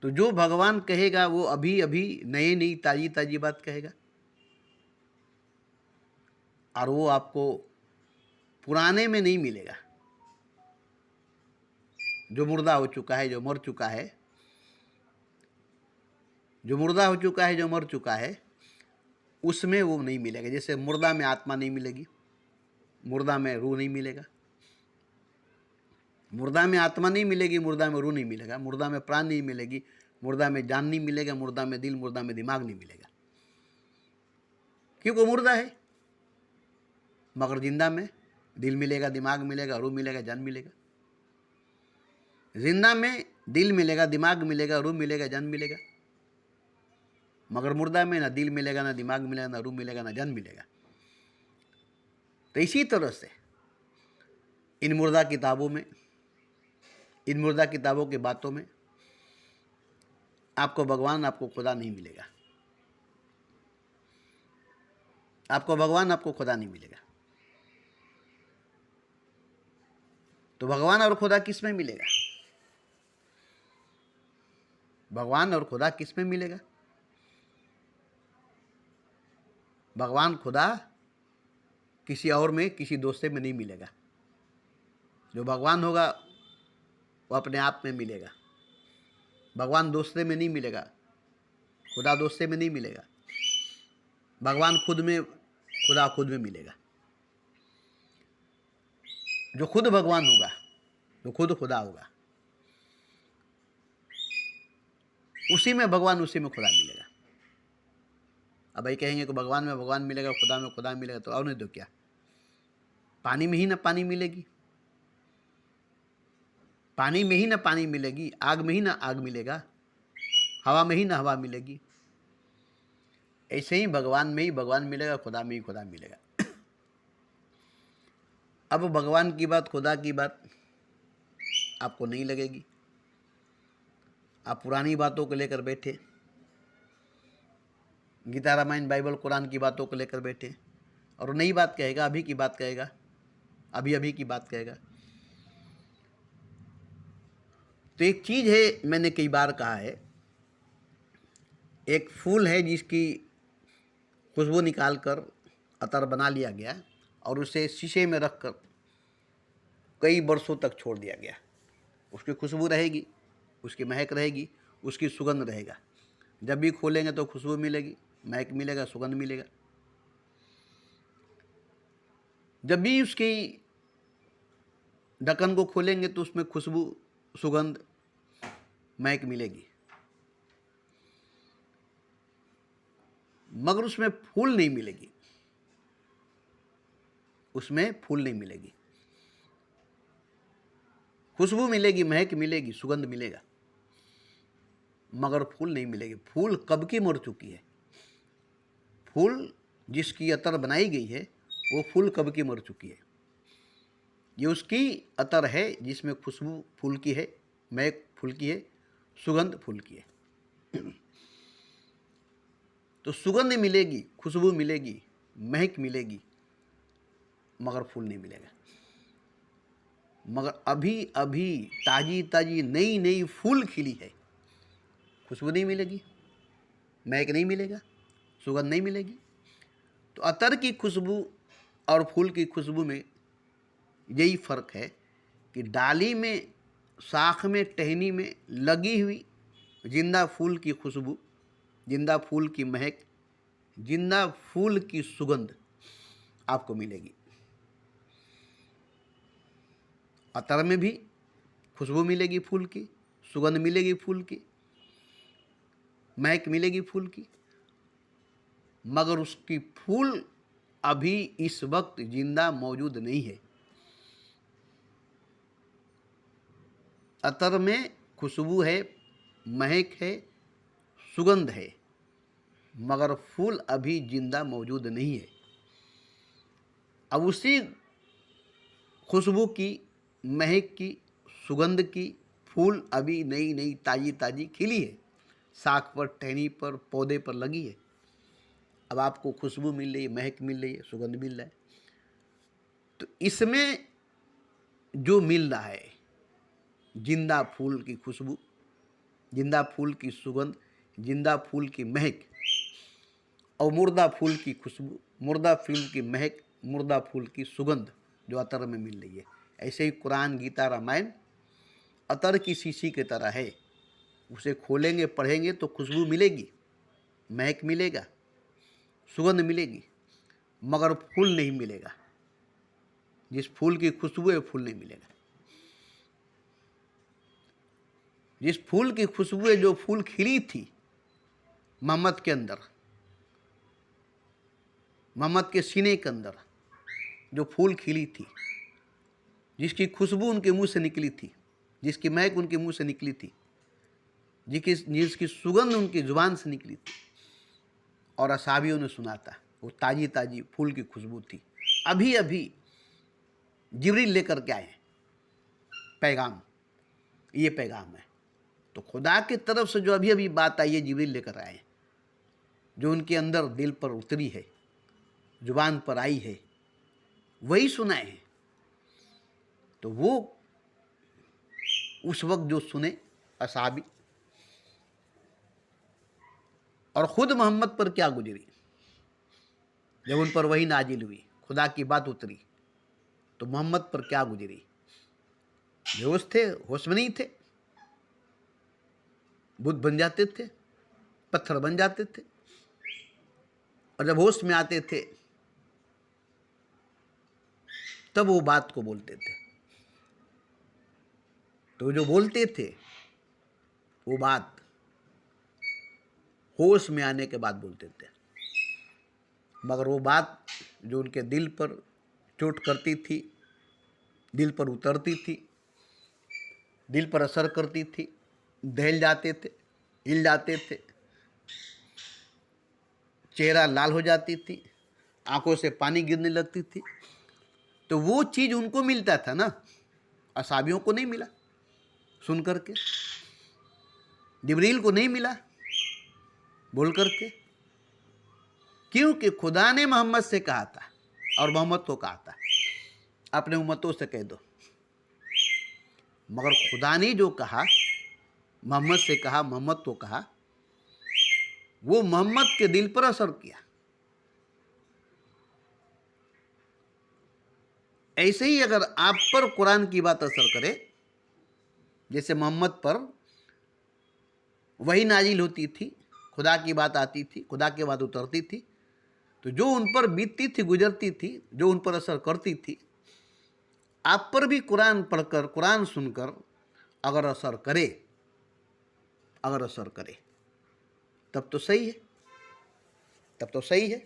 तो जो भगवान कहेगा वो अभी अभी नई नई ताजी ताजी बात कहेगा, और वो आपको पुराने में नहीं मिलेगा। जो मुर्दा हो चुका है, जो मर चुका है, जो मुर्दा हो चुका है, जो मर चुका है, उसमें वो नहीं मिलेगा। जैसे मुर्दा में आत्मा नहीं मिलेगी, मुर्दा में रूह नहीं मिलेगा, मुर्दा में आत्मा नहीं मिलेगी, मुर्दा में रूह नहीं मिलेगा, मुर्दा में प्राण नहीं मिलेगी, मुर्दा में जान नहीं मिलेगा, मुर्दा में दिल, मुर्दा में दिमाग नहीं मिलेगा, क्योंकि मुर्दा है। मगर जिंदा में दिल मिलेगा, दिमाग मिलेगा, रूह मिलेगा, जान मिलेगा। जिंदा में दिल मिलेगा, दिमाग मिलेगा, रूह मिलेगा, जान मिलेगा। मगर मुर्दा में ना दिल मिलेगा, ना दिमाग मिलेगा, ना रूह मिलेगा, ना जान मिलेगा। तो इसी तरह से इन मुर्दा किताबों में, इन मुर्दा किताबों की बातों में आपको भगवान, आपको खुदा नहीं मिलेगा। आपको भगवान, आपको खुदा नहीं मिलेगा। तो भगवान और खुदा किस में मिलेगा? भगवान और खुदा किस में मिलेगा? भगवान खुदा किसी और में, किसी दोस्ते में नहीं मिलेगा। जो भगवान होगा वो अपने आप में मिलेगा। भगवान दोस्ते में नहीं मिलेगा, खुदा दोस्ते में नहीं मिलेगा। भगवान खुद में, खुदा खुद में मिलेगा। जो खुद भगवान होगा, जो खुद खुदा होगा, उसी में भगवान, उसी में खुदा मिलेगा। अब भाई कहेंगे कि भगवान में भगवान मिलेगा, खुदा में खुदा मिलेगा, तो और नहीं तो क्या? पानी में ही ना पानी मिलेगी, पानी में ही ना पानी मिलेगी, आग में ही ना आग मिलेगा, हवा में ही ना हवा मिलेगी। ऐसे ही भगवान में ही भगवान मिलेगा, खुदा में ही खुदा मिलेगा। अब भगवान की बात, खुदा की बात आपको नहीं लगेगी। आप पुरानी बातों को लेकर बैठे, गीता, रामायण, बाइबल, कुरान की बातों को लेकर बैठे, और वो नई बात कहेगा, अभी की बात कहेगा, अभी अभी की बात कहेगा। तो एक चीज़ है, मैंने कई बार कहा है, एक फूल है जिसकी खुशबू निकाल कर अतर बना लिया गया और उसे शीशे में रख कर कई वर्षों तक छोड़ दिया गया। उसकी खुशबू रहेगी, उसकी महक रहेगी, उसकी सुगंध रहेगा। जब भी खोलेंगे तो खुशबू मिलेगी, महक मिलेगा, सुगंध मिलेगा। जब भी उसकी ढक्कन को खोलेंगे तो उसमें खुशबू, सुगंध, महक मिलेगी, मगर उसमें फूल नहीं मिलेगी, उसमें फूल नहीं मिलेगी। खुशबू मिलेगी, महक मिलेगी, सुगंध मिलेगा, मगर फूल नहीं मिलेगी। फूल कब की मर चुकी है। फूल जिसकी अतर बनाई गई है वो फूल कब की मर चुकी है। ये उसकी अतर है जिसमें खुशबू फूल की है, महक फूल की है, सुगंध फूल की है। तो सुगंध मिलेगी, खुशबू मिलेगी, महक मिलेगी, मगर फूल नहीं मिलेगा। मगर अभी अभी ताजी ताजी नई नई फूल खिली है, खुशबू नहीं मिलेगी, महक नहीं मिलेगा, सुगंध नहीं मिलेगी। तो अतर की खुशबू और फूल की खुशबू में यही फर्क है कि डाली में, शाख में, टहनी में लगी हुई जिंदा फूल की खुशबू, जिंदा फूल की महक, जिंदा फूल की सुगंध आपको मिलेगी। अतर में भी खुशबू मिलेगी फूल की, सुगंध मिलेगी फूल की, महक मिलेगी फूल की, मगर उसकी फूल अभी इस वक्त जिंदा मौजूद नहीं है। अतर में खुशबू है, महक है, सुगंध है, मगर फूल अभी जिंदा मौजूद नहीं है। अब उसी खुशबू की, महक की, सुगंध की फूल अभी नई नई ताजी ताजी खिली है, शाख पर, टहनी पर, पौधे पर लगी है। अब आपको खुशबू मिल रही है, महक मिल रही है, सुगंध मिल रहा है। तो इसमें जो मिल रहा है जिंदा फूल की खुशबू, जिंदा फूल की सुगंध, जिंदा फूल की महक और मुर्दा फूल की खुशबू, मुर्दा फूल की महक, मुर्दा फूल की सुगंध जो अतर में मिल रही है। ऐसे ही कुरान, गीता, रामायण अतर की शीशी की तरह है। उसे खोलेंगे, पढ़ेंगे तो खुशबू मिलेगी, महक मिलेगा, सुगंध मिलेगी, मगर फूल नहीं मिलेगा। जिस फूल की खुशबू है फूल नहीं मिलेगा। जिस फूल की खुशबू है, जो फूल खिली थी मोहम्मद के अंदर, मोहम्मद के सीने के अंदर जो फूल खिली थी, जिसकी खुशबू उनके मुंह से निकली थी, जिसकी महक उनके मुंह से निकली थी, जिसकी सुगंध उनकी जुबान से निकली थी और असहाबियों ने सुना था, वो ताजी ताजी फूल की खुशबू थी। अभी अभी जिब्रील लेकर के आए पैगाम, ये पैगाम है। तो खुदा की तरफ से जो अभी अभी बात आई है, जिब्रील लेकर आए, जो उनके अंदर दिल पर उतरी है, जुबान पर आई है, वही सुनाए हैं। तो वो उस वक्त जो सुने असहाबी, और ख़ुद मोहम्मद पर क्या गुजरी जब उन पर वही नाजिल हुई, खुदा की बात उतरी, तो मोहम्मद पर क्या गुजरी। बेहोश थे, होश में नहीं थे, बुत बन जाते थे, पत्थर बन जाते थे, और जब होश में आते थे तब वो बात को बोलते थे। तो जो बोलते थे वो बात होश में आने के बाद बोलते थे, मगर वो बात जो उनके दिल पर चोट करती थी, दिल पर उतरती थी, दिल पर असर करती थी, दहल जाते थे, हिल जाते थे, चेहरा लाल हो जाती थी, आंखों से पानी गिरने लगती थी, तो वो चीज़ उनको मिलता था ना, असहाबियों को नहीं मिला। सुन करके जिब्रील को नहीं मिला बोल करके, क्योंकि खुदा ने मोहम्मद से कहा था और मोहम्मद को कहा था अपने उम्मतों से कह दो। मगर खुदा ने जो कहा, मोहम्मद से कहा, मोहम्मद को कहा, वो मोहम्मद के दिल पर असर किया। ऐसे ही अगर आप पर कुरान की बात असर करे, जैसे मोहम्मद पर वही नाजिल होती थी, खुदा की बात आती थी, खुदा की बात उतरती थी, तो जो उन पर बीतती थी, गुजरती थी, जो उन पर असर करती थी, आप पर भी कुरान पढ़कर, कुरान सुनकर अगर असर करे, अगर असर करे तब तो सही है, तब तो सही है।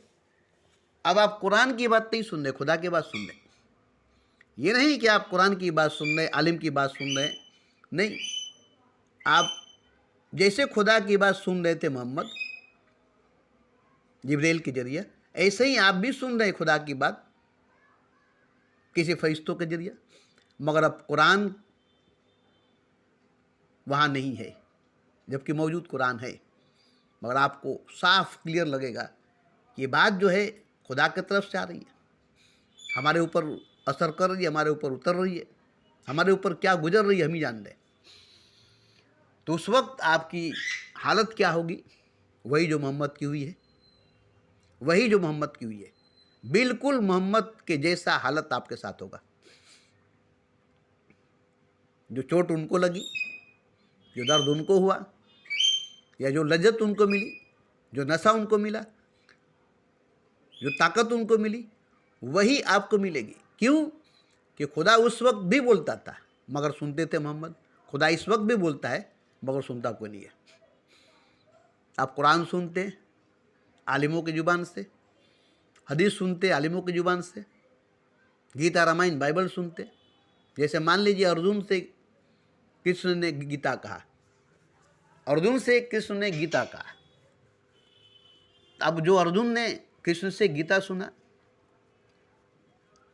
अब आप कुरान की बात नहीं सुन रहे, खुदा की बात सुन रहे, ये नहीं कि आप कुरान की बात सुन रहे, आलिम की बात सुन रहे, नहीं, आप जैसे खुदा की बात सुन रहे थे मोहम्मद जिब्रील के जरिए, ऐसे ही आप भी सुन रहे खुदा की बात किसी फरिश्तों के जरिए, मगर अब कुरान वहाँ नहीं है, जबकि मौजूद कुरान है। मगर आपको साफ क्लियर लगेगा कि ये बात जो है खुदा की तरफ से आ रही है, हमारे ऊपर असर कर रही है, हमारे ऊपर उतर रही है, हमारे ऊपर क्या गुजर रही है हम ही जान रहे। तो उस वक्त आपकी हालत क्या होगी? वही जो मोहम्मद की हुई है, वही जो मोहम्मद की हुई है, बिल्कुल मोहम्मद के जैसा हालत आपके साथ होगा। जो चोट उनको लगी, जो दर्द उनको हुआ, या जो लज्जत उनको मिली, जो नशा उनको मिला, जो ताकत उनको मिली, वही आपको मिलेगी। क्यों? कि खुदा उस वक्त भी बोलता था मगर सुनते थे मोहम्मद। खुदा इस वक्त भी बोलता है मगर सुनता कोई नहीं है। आप कुरान सुनते आलिमों की ज़ुबान से, हदीस सुनते आलिमों की ज़ुबान से, गीता रामायण बाइबल सुनते। जैसे मान लीजिए अर्जुन से कृष्ण ने गीता कहा, अर्जुन से कृष्ण ने गीता कहा। अब जो अर्जुन ने कृष्ण से गीता सुना,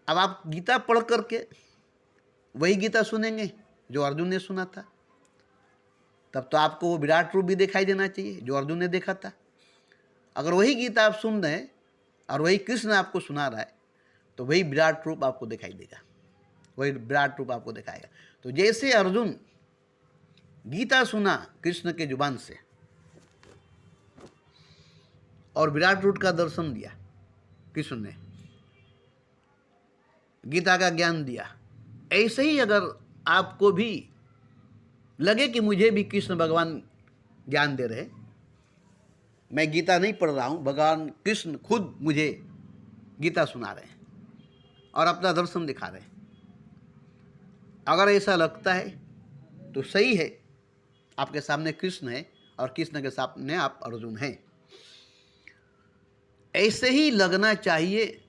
अब आप गीता पढ़ करके वही गीता सुनेंगे जो अर्जुन ने सुना था, तब तो आपको वो विराट रूप भी दिखाई देना चाहिए जो अर्जुन ने देखा था। अगर वही गीता आप सुन रहे हैं और वही कृष्ण आपको सुना रहा है, तो वही विराट रूप आपको दिखाई देगा, वही विराट रूप आपको दिखाएगा। तो जैसे अर्जुन गीता सुना कृष्ण के जुबान से और विराट रूप का दर्शन दिया, कृष्ण ने गीता का ज्ञान दिया, ऐसे ही अगर आपको भी लगे कि मुझे भी कृष्ण भगवान ज्ञान दे रहे, मैं गीता नहीं पढ़ रहा हूँ, भगवान कृष्ण खुद मुझे गीता सुना रहे हैं और अपना दर्शन दिखा रहे हैं, अगर ऐसा लगता है तो सही है, आपके सामने कृष्ण है और कृष्ण के सामने आप अर्जुन हैं। ऐसे ही लगना चाहिए,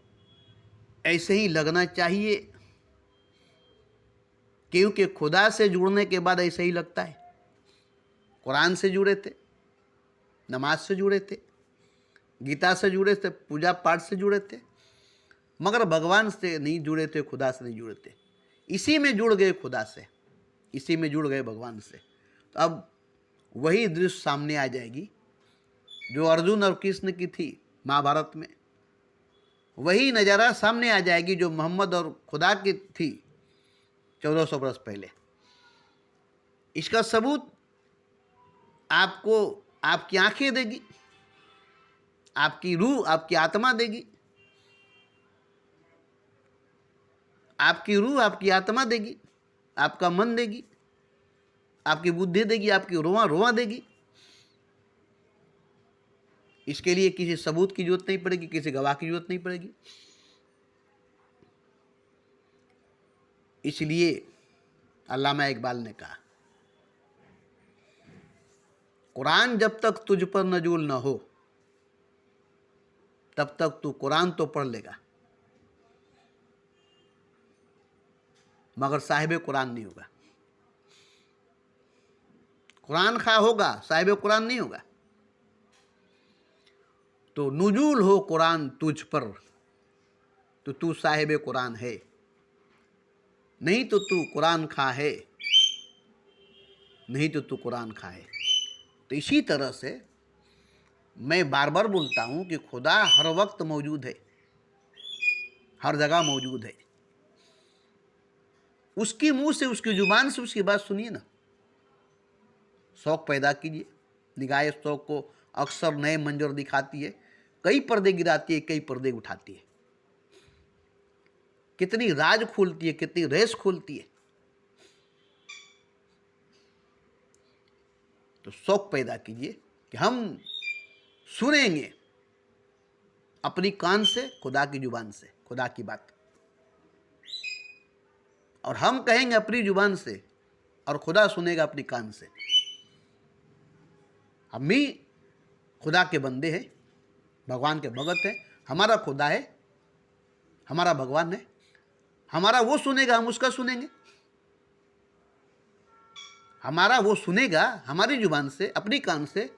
ऐसे ही लगना चाहिए, क्योंकि खुदा से जुड़ने के बाद ऐसे ही लगता है। कुरान से जुड़े थे, नमाज से जुड़े थे, गीता से जुड़े थे, पूजा पाठ से जुड़े थे, मगर भगवान से नहीं जुड़े थे, खुदा से नहीं जुड़े थे। इसी में जुड़ गए खुदा से, इसी में जुड़ गए भगवान से। तो अब वही दृश्य सामने आ जाएगी जो अर्जुन और कृष्ण की थी महाभारत में, वही नज़ारा सामने आ जाएगी जो मोहम्मद और खुदा की थी 1400 वर्ष पहले। इसका सबूत आपको आपकी आंखें देगी, आपकी रूह, आपकी आत्मा देगी, आपकी रूह, आपकी आत्मा देगी, आपका मन देगी, आपकी बुद्धि देगी, आपकी रोआ रोआ देगी। इसके लिए किसी सबूत की जरूरत नहीं पड़ेगी, किसी गवाह की जरूरत नहीं पड़ेगी। इसलिए अल्लामा इकबाल ने कहा, कुरान जब तक तुझ पर नजूल न हो तब तक तू कुरान तो पढ़ लेगा मगर साहिब कुरान नहीं होगा। कुरान खा होगा, साहिब कुरान नहीं होगा। तो नुजूल हो कुरान तुझ पर तो तू साहिब कुरान है, नहीं तो तू कुरान खा है, नहीं तो तू कुरान खा है। तो इसी तरह से मैं बार बार बोलता हूँ कि खुदा हर वक्त मौजूद है, हर जगह मौजूद है। उसकी मुंह से, उसकी जुबान से उसकी बात सुनिए ना, शौक़ पैदा कीजिए। निगाह शौक़ को अक्सर नए मंजर दिखाती है, कई पर्दे गिराती है, कई पर्दे उठाती है, कितनी राज खोलती है, कितनी रेस खोलती है। तो शौक़ पैदा कीजिए कि हम सुनेंगे अपनी कान से, खुदा की जुबान से खुदा की बात, और हम कहेंगे अपनी जुबान से और खुदा सुनेगा अपनी कान से। हम भी खुदा के बंदे हैं, भगवान के भगत हैं, हमारा खुदा है, हमारा भगवान है, हमारा वो सुनेगा, हम उसका सुनेंगे। हमारा वो सुनेगा हमारी जुबान से, अपनी कान से,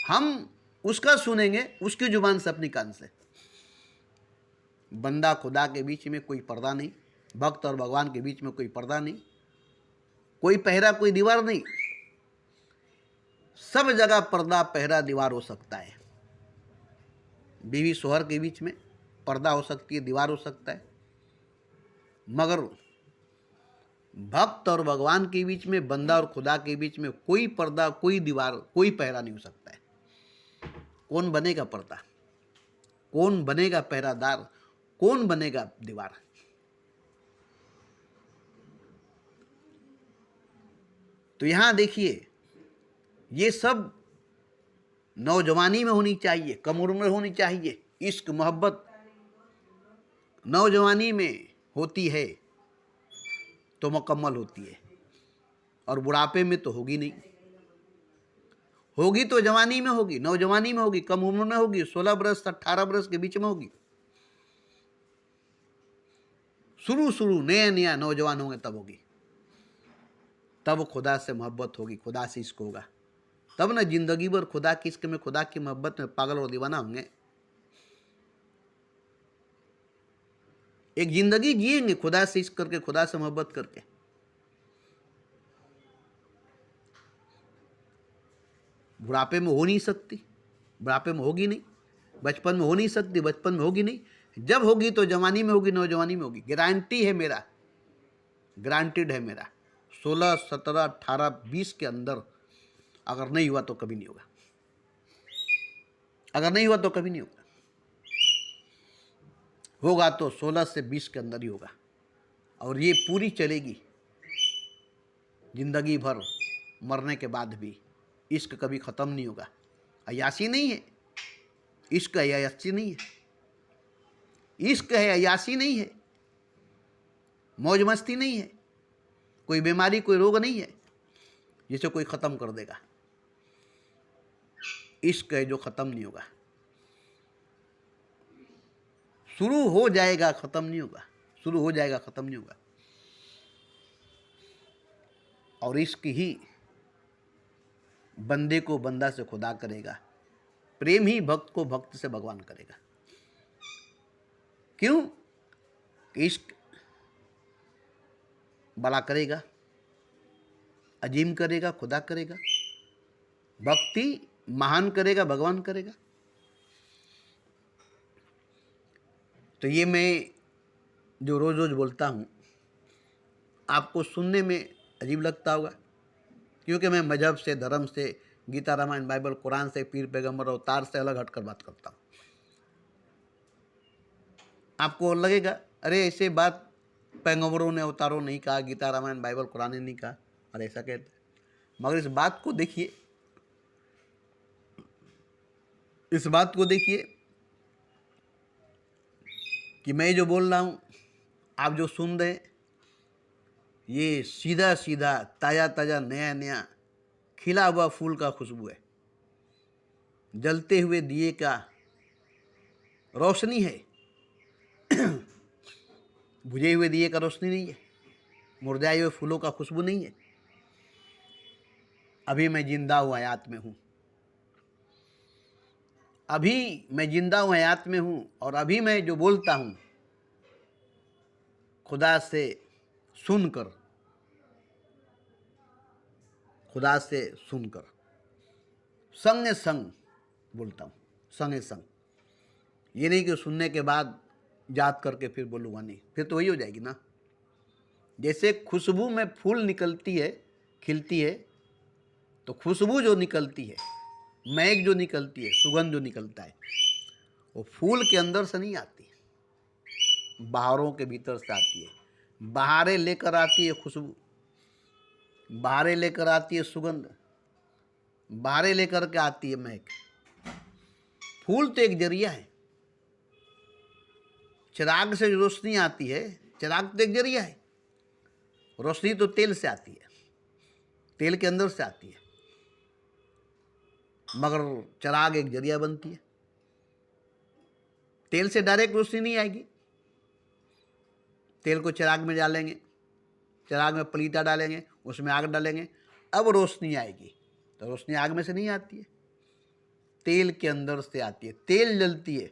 हम उसका सुनेंगे उसकी जुबान से, अपनी कान से। बंदा खुदा के बीच में कोई पर्दा नहीं, भक्त और भगवान के बीच में कोई पर्दा नहीं, कोई पहरा, कोई दीवार नहीं। सब जगह पर्दा, पहरा, दीवार हो सकता है। बीवी शोहर के बीच में पर्दा हो सकती है, दीवार हो सकता है, मगर भक्त और भगवान के बीच में, बंदा और खुदा के बीच में कोई पर्दा, कोई दीवार, कोई पहरा नहीं हो सकता है। कौन बनेगा पर्दा, कौन बनेगा पहरादार, कौन बनेगा दीवार? तो यहां देखिए, ये सब नौजवानी में होनी चाहिए, कम उम्र में होनी चाहिए। इश्क मोहब्बत नौजवानी में होती है तो मुकम्मल होती है, और बुढ़ापे में तो होगी नहीं। होगी तो जवानी में होगी, नौजवानी में होगी, कम उम्र में होगी, 16 बरस 18 बरस के बीच में होगी। शुरू नया नया नौजवान होंगे तब होगी, तब खुदा से मोहब्बत होगी, खुदा से इश्क होगा। तब ना जिंदगी भर खुदा की इश्क में, खुदा की मोहब्बत में पागल और दीवाना होंगे। एक जिंदगी जिएंगे खुदा से इश्क करके, खुदा से मोहब्बत करके। बुढ़ापे में हो नहीं सकती, बुढ़ापे में होगी नहीं, बचपन में हो नहीं सकती, बचपन में होगी नहीं। जब होगी तो जवानी में होगी, नौजवानी में होगी। गारंटी है मेरा, ग्रांटेड है मेरा। 16, 17, 18, 20 के अंदर अगर नहीं हुआ तो कभी नहीं होगा, अगर नहीं हुआ तो कभी नहीं होगा। होगा तो 16 से 20 के अंदर ही होगा, और ये पूरी चलेगी जिंदगी भर, मरने के बाद भी। इश्क कभी ख़त्म नहीं होगा। अयाशी नहीं है इश्क, अयाशी नहीं है इश्क, है अयाशी नहीं है, मौज मस्ती नहीं है, कोई बीमारी, कोई रोग नहीं है जिसे कोई ख़त्म कर देगा। इश्क है जो ख़त्म नहीं होगा, शुरू हो जाएगा, ख़त्म नहीं होगा, शुरू हो जाएगा, ख़त्म नहीं होगा। और इश्क ही बंदे को बंदा से खुदा करेगा, प्रेम ही भक्त को भक्त से भगवान करेगा। क्यों? इश्क बड़ा करेगा, अजीम करेगा, खुदा करेगा। भक्ति महान करेगा, भगवान करेगा। तो ये मैं जो रोज़ रोज़ बोलता हूँ, आपको सुनने में अजीब लगता होगा, क्योंकि मैं मजहब से, धर्म से, गीता, रामायण, बाइबल, कुरान से, पीर पैगंबर, अवतार से अलग हटकर बात करता हूँ। आपको लगेगा अरे ऐसे बात पैगंबरों ने, अवतारों नहीं कहा, गीता, रामायण, बाइबल, कुरान ने नहीं कहा, और ऐसा कहते हैं। मगर इस बात को देखिए, इस बात को देखिए कि मैं जो बोल रहा हूँ, आप जो सुन रहे हैं, ये सीधा सीधा, ताज़ा ताज़ा, नया नया खिला हुआ फूल का खुशबू है, जलते हुए दिए का रोशनी है। बुझे हुए दिए का रोशनी नहीं है, मुरझाए हुए फूलों का खुशबू नहीं है। अभी मैं जिंदा हूँ, हयात में हूँ, अभी मैं जिंदा हूँ, हयात में हूँ, और अभी मैं जो बोलता हूँ खुदा से सुनकर, खुदा से सुनकर, संगे संग बोलता हूँ, संगे संग। ये नहीं कि सुनने के बाद याद करके फिर बोलूँगा, नहीं, फिर तो वही हो जाएगी ना। जैसे खुशबू में फूल निकलती है, खिलती है, तो खुशबू जो निकलती है, महक जो निकलती है, सुगंध जो निकलता है, वो फूल के अंदर से नहीं आती, बहारों के भीतर से आती है। बहारें लेकर आती है खुशबू, बहारें लेकर आती है सुगंध, बहारें लेकर के आती है महक। फूल तो एक जरिया है। चिराग से जो रोशनी आती है, चिराग तो एक जरिया है। रोशनी तो तेल से आती है, तेल के अंदर से आती है, मगर चिराग एक जरिया बनती है। तेल से डायरेक्ट रोशनी नहीं आएगी, तेल को चिराग में डालेंगे, चिराग में पलीता डालेंगे, उसमें आग डालेंगे, अब रोशनी आएगी। तो रोशनी आग में से नहीं आती है, तेल के अंदर से आती है। तेल जलती है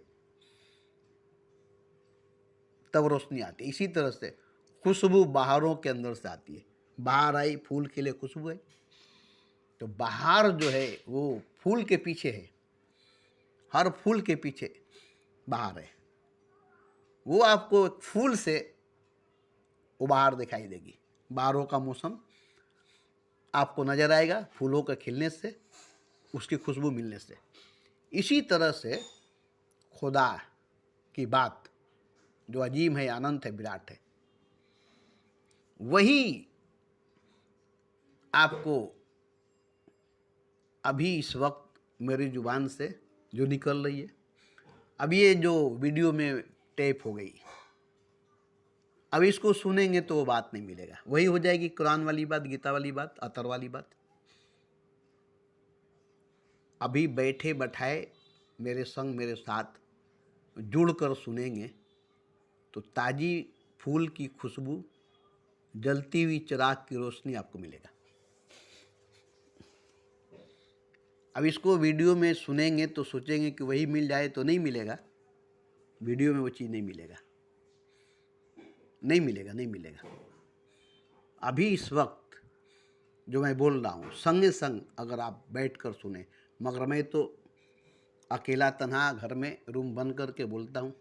तब रोशनी आती है। इसी तरह से खुशबू बाहरों के अंदर से आती है। बाहर आई, फूल खिले, खुशबू आई। तो बाहर जो है वो फूल के पीछे है, हर फूल के पीछे बाहर है। वो आपको एक फूल से वो बाहर दिखाई देगी। बाहरों का मौसम आपको नजर आएगा फूलों के खिलने से, उसकी खुशबू मिलने से। इसी तरह से खुदा की बात जो अजीम है, अनंत है, विराट है, वही आपको अभी इस वक्त मेरी जुबान से जो निकल रही है, अब ये जो वीडियो में टेप हो गई, अब इसको सुनेंगे तो वो बात नहीं मिलेगा। वही हो जाएगी कुरान वाली बात, गीता वाली बात, अतर वाली बात। अभी बैठे बैठाए मेरे संग, मेरे साथ जुड़कर सुनेंगे तो ताजी फूल की खुशबू, जलती हुई चिराग की रोशनी आपको मिलेगा। अब इसको वीडियो में सुनेंगे तो सोचेंगे कि वही मिल जाए, तो नहीं मिलेगा। वीडियो में वो चीज़ नहीं मिलेगा, नहीं मिलेगा, नहीं मिलेगा। अभी इस वक्त जो मैं बोल रहा हूँ, संग संग अगर आप बैठ कर सुने, मगर मैं तो अकेला तन्हा घर में रूम बंद करके बोलता हूँ,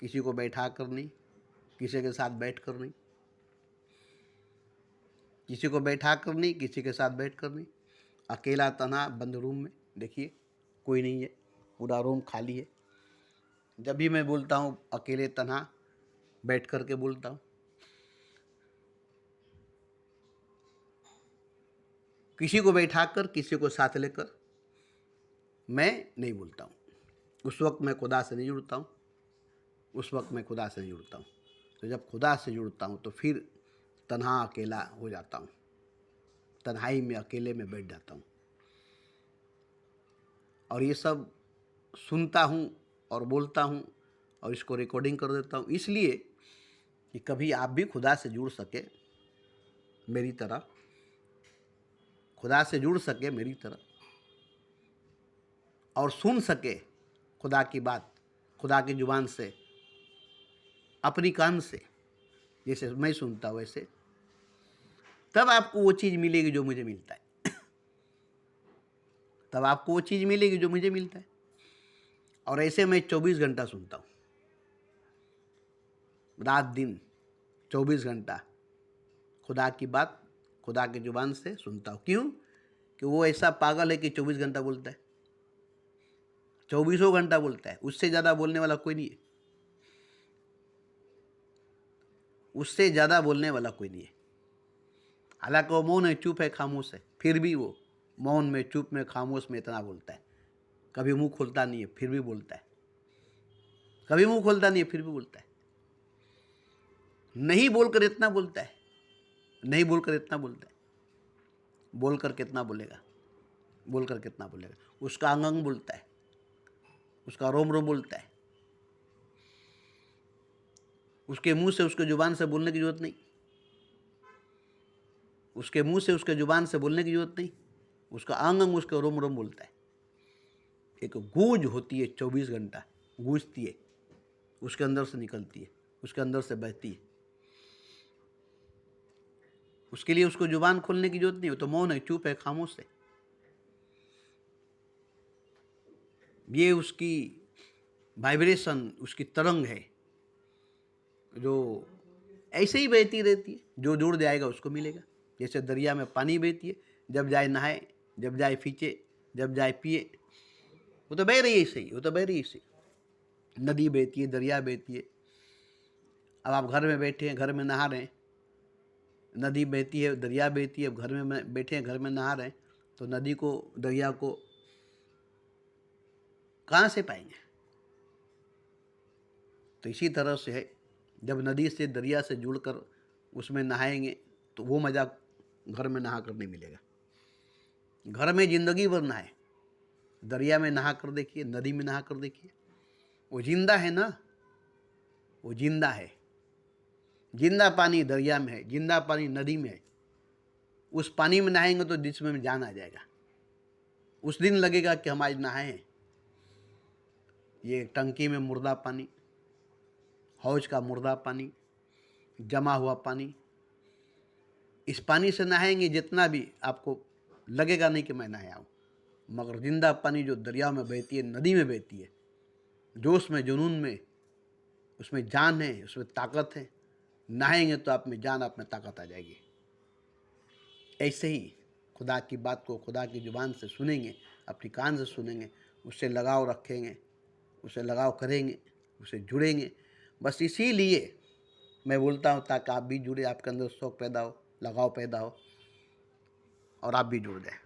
किसी को बैठा कर नहीं, किसी के साथ बैठ कर नहीं, किसी को बैठा कर नहीं, किसी के साथ बैठ कर नहीं, अकेला तन्हा बंद रूम में। देखिए कोई नहीं है, पूरा रूम खाली है। जब भी मैं बोलता हूँ अकेले तन्हा बैठ कर के बोलता हूँ। किसी को बैठा कर, किसी को साथ लेकर मैं नहीं बोलता हूँ। उस वक्त मैं खुदा से नहीं जुड़ता हूँ, उस वक्त मैं खुदा से नहीं जुड़ता हूँ। तो जब खुदा से जुड़ता हूँ तो फिर तन्हा अकेला हो जाता हूँ, तन्हाई में अकेले में बैठ जाता हूँ। और ये सब सुनता हूँ और बोलता हूँ और इसको रिकॉर्डिंग कर देता हूँ, इसलिए कि कभी आप भी खुदा से जुड़ सके मेरी तरह, खुदा से जुड़ सके मेरी तरह, और सुन सके खुदा की बात, खुदा की जुबान से, अपनी कान से, जैसे मैं सुनता हूँ वैसे। तब आपको वो चीज़ मिलेगी जो मुझे मिलता है, तब आपको वो चीज़ मिलेगी जो मुझे मिलता है। और ऐसे मैं 24 घंटा सुनता हूँ, रात दिन 24 घंटा खुदा की बात, खुदा की जुबान से सुनता हूँ। क्यों? कि वो ऐसा पागल है कि 24 घंटा बोलता है, 24 घंटा बोलता है। उससे ज़्यादा बोलने वाला कोई नहीं है, उससे ज़्यादा बोलने वाला कोई नहीं है। हालांकि वो मौन है, चुप है, खामोश है, फिर भी वो मौन में, चुप में, खामोश में इतना बोलता है। कभी मुंह खोलता नहीं है, फिर भी बोलता है। कभी मुंह खोलता नहीं है, फिर भी बोलता है। नहीं बोलकर इतना बोलता है, नहीं बोलकर इतना बोलता है। बोलकर कितना बोलेगा, बोलकर कितना बोलेगा। उसका अंग अंग बोलता है, उसका रोम रोम बोलता है। उसके मुंह से, उसके जुबान से बोलने की जरूरत नहीं, उसके मुंह से, उसके जुबान से बोलने की जरूरत नहीं। उसका अंग अंग, उसका रोम रोम बोलता है। एक गूंज होती है, 24 घंटा गूंजती है, उसके अंदर से निकलती है, उसके अंदर से बहती है। उसके लिए उसको जुबान खोलने की जरूरत नहीं हो, तो मौन है, चुप है, खामोश है। ये उसकी वाइब्रेशन, उसकी तरंग है जो ऐसे ही बहती रहती है। जो जुड़ जाएगा उसको मिलेगा। जैसे दरिया में पानी बहती है, जब जाए नहाए, जब जाए फींचे, जब जाए पिए, वो तो बह रही है ऐसे ही, वो तो बह रही है ऐसे ही। नदी बहती है, दरिया बहती है। अब आप घर में बैठे हैं, घर में नहा रहे हैं, नदी बहती है, दरिया बहती है। अब घर में बैठे हैं, घर में नहा रहे हैं, तो नदी को, दरिया को कहाँ से पाएंगे? तो इसी तरह से है, जब नदी से, दरिया से जुड़कर उसमें नहाएंगे तो वो मज़ा घर में नहा कर नहीं मिलेगा। घर में ज़िंदगी भर नहाए, दरिया में नहा कर देखिए, नदी में नहा कर देखिए, वो जिंदा है ना, वो जिंदा है। जिंदा पानी दरिया में है, जिंदा पानी नदी में है। उस पानी में नहाएंगे तो जिस्म में जान आ जाएगा। उस दिन लगेगा कि हम आज नहाए हैं। ये टंकी में मुर्दा पानी, हौज का मुर्दा पानी, जमा हुआ पानी, इस पानी से नहाएंगे जितना भी आपको लगेगा नहीं कि मैं नहाया हूँ। मगर जिंदा पानी जो दरिया में बहती है, नदी में बहती है, जोश में, जुनून में, उसमें जान है, उसमें ताकत है। नहाएंगे तो आप में जान, आप में ताकत आ जाएगी। ऐसे ही खुदा की बात को खुदा की ज़ुबान से सुनेंगे, अपनी कान से सुनेंगे, उससे लगाव रखेंगे, उससे लगाव करेंगे, उससे जुड़ेंगे। बस इसीलिए मैं बोलता हूँ ताकि आप भी जुड़े, आपके अंदर शौक़ पैदा हो, लगाव पैदा हो और आप भी जुड़ जाए।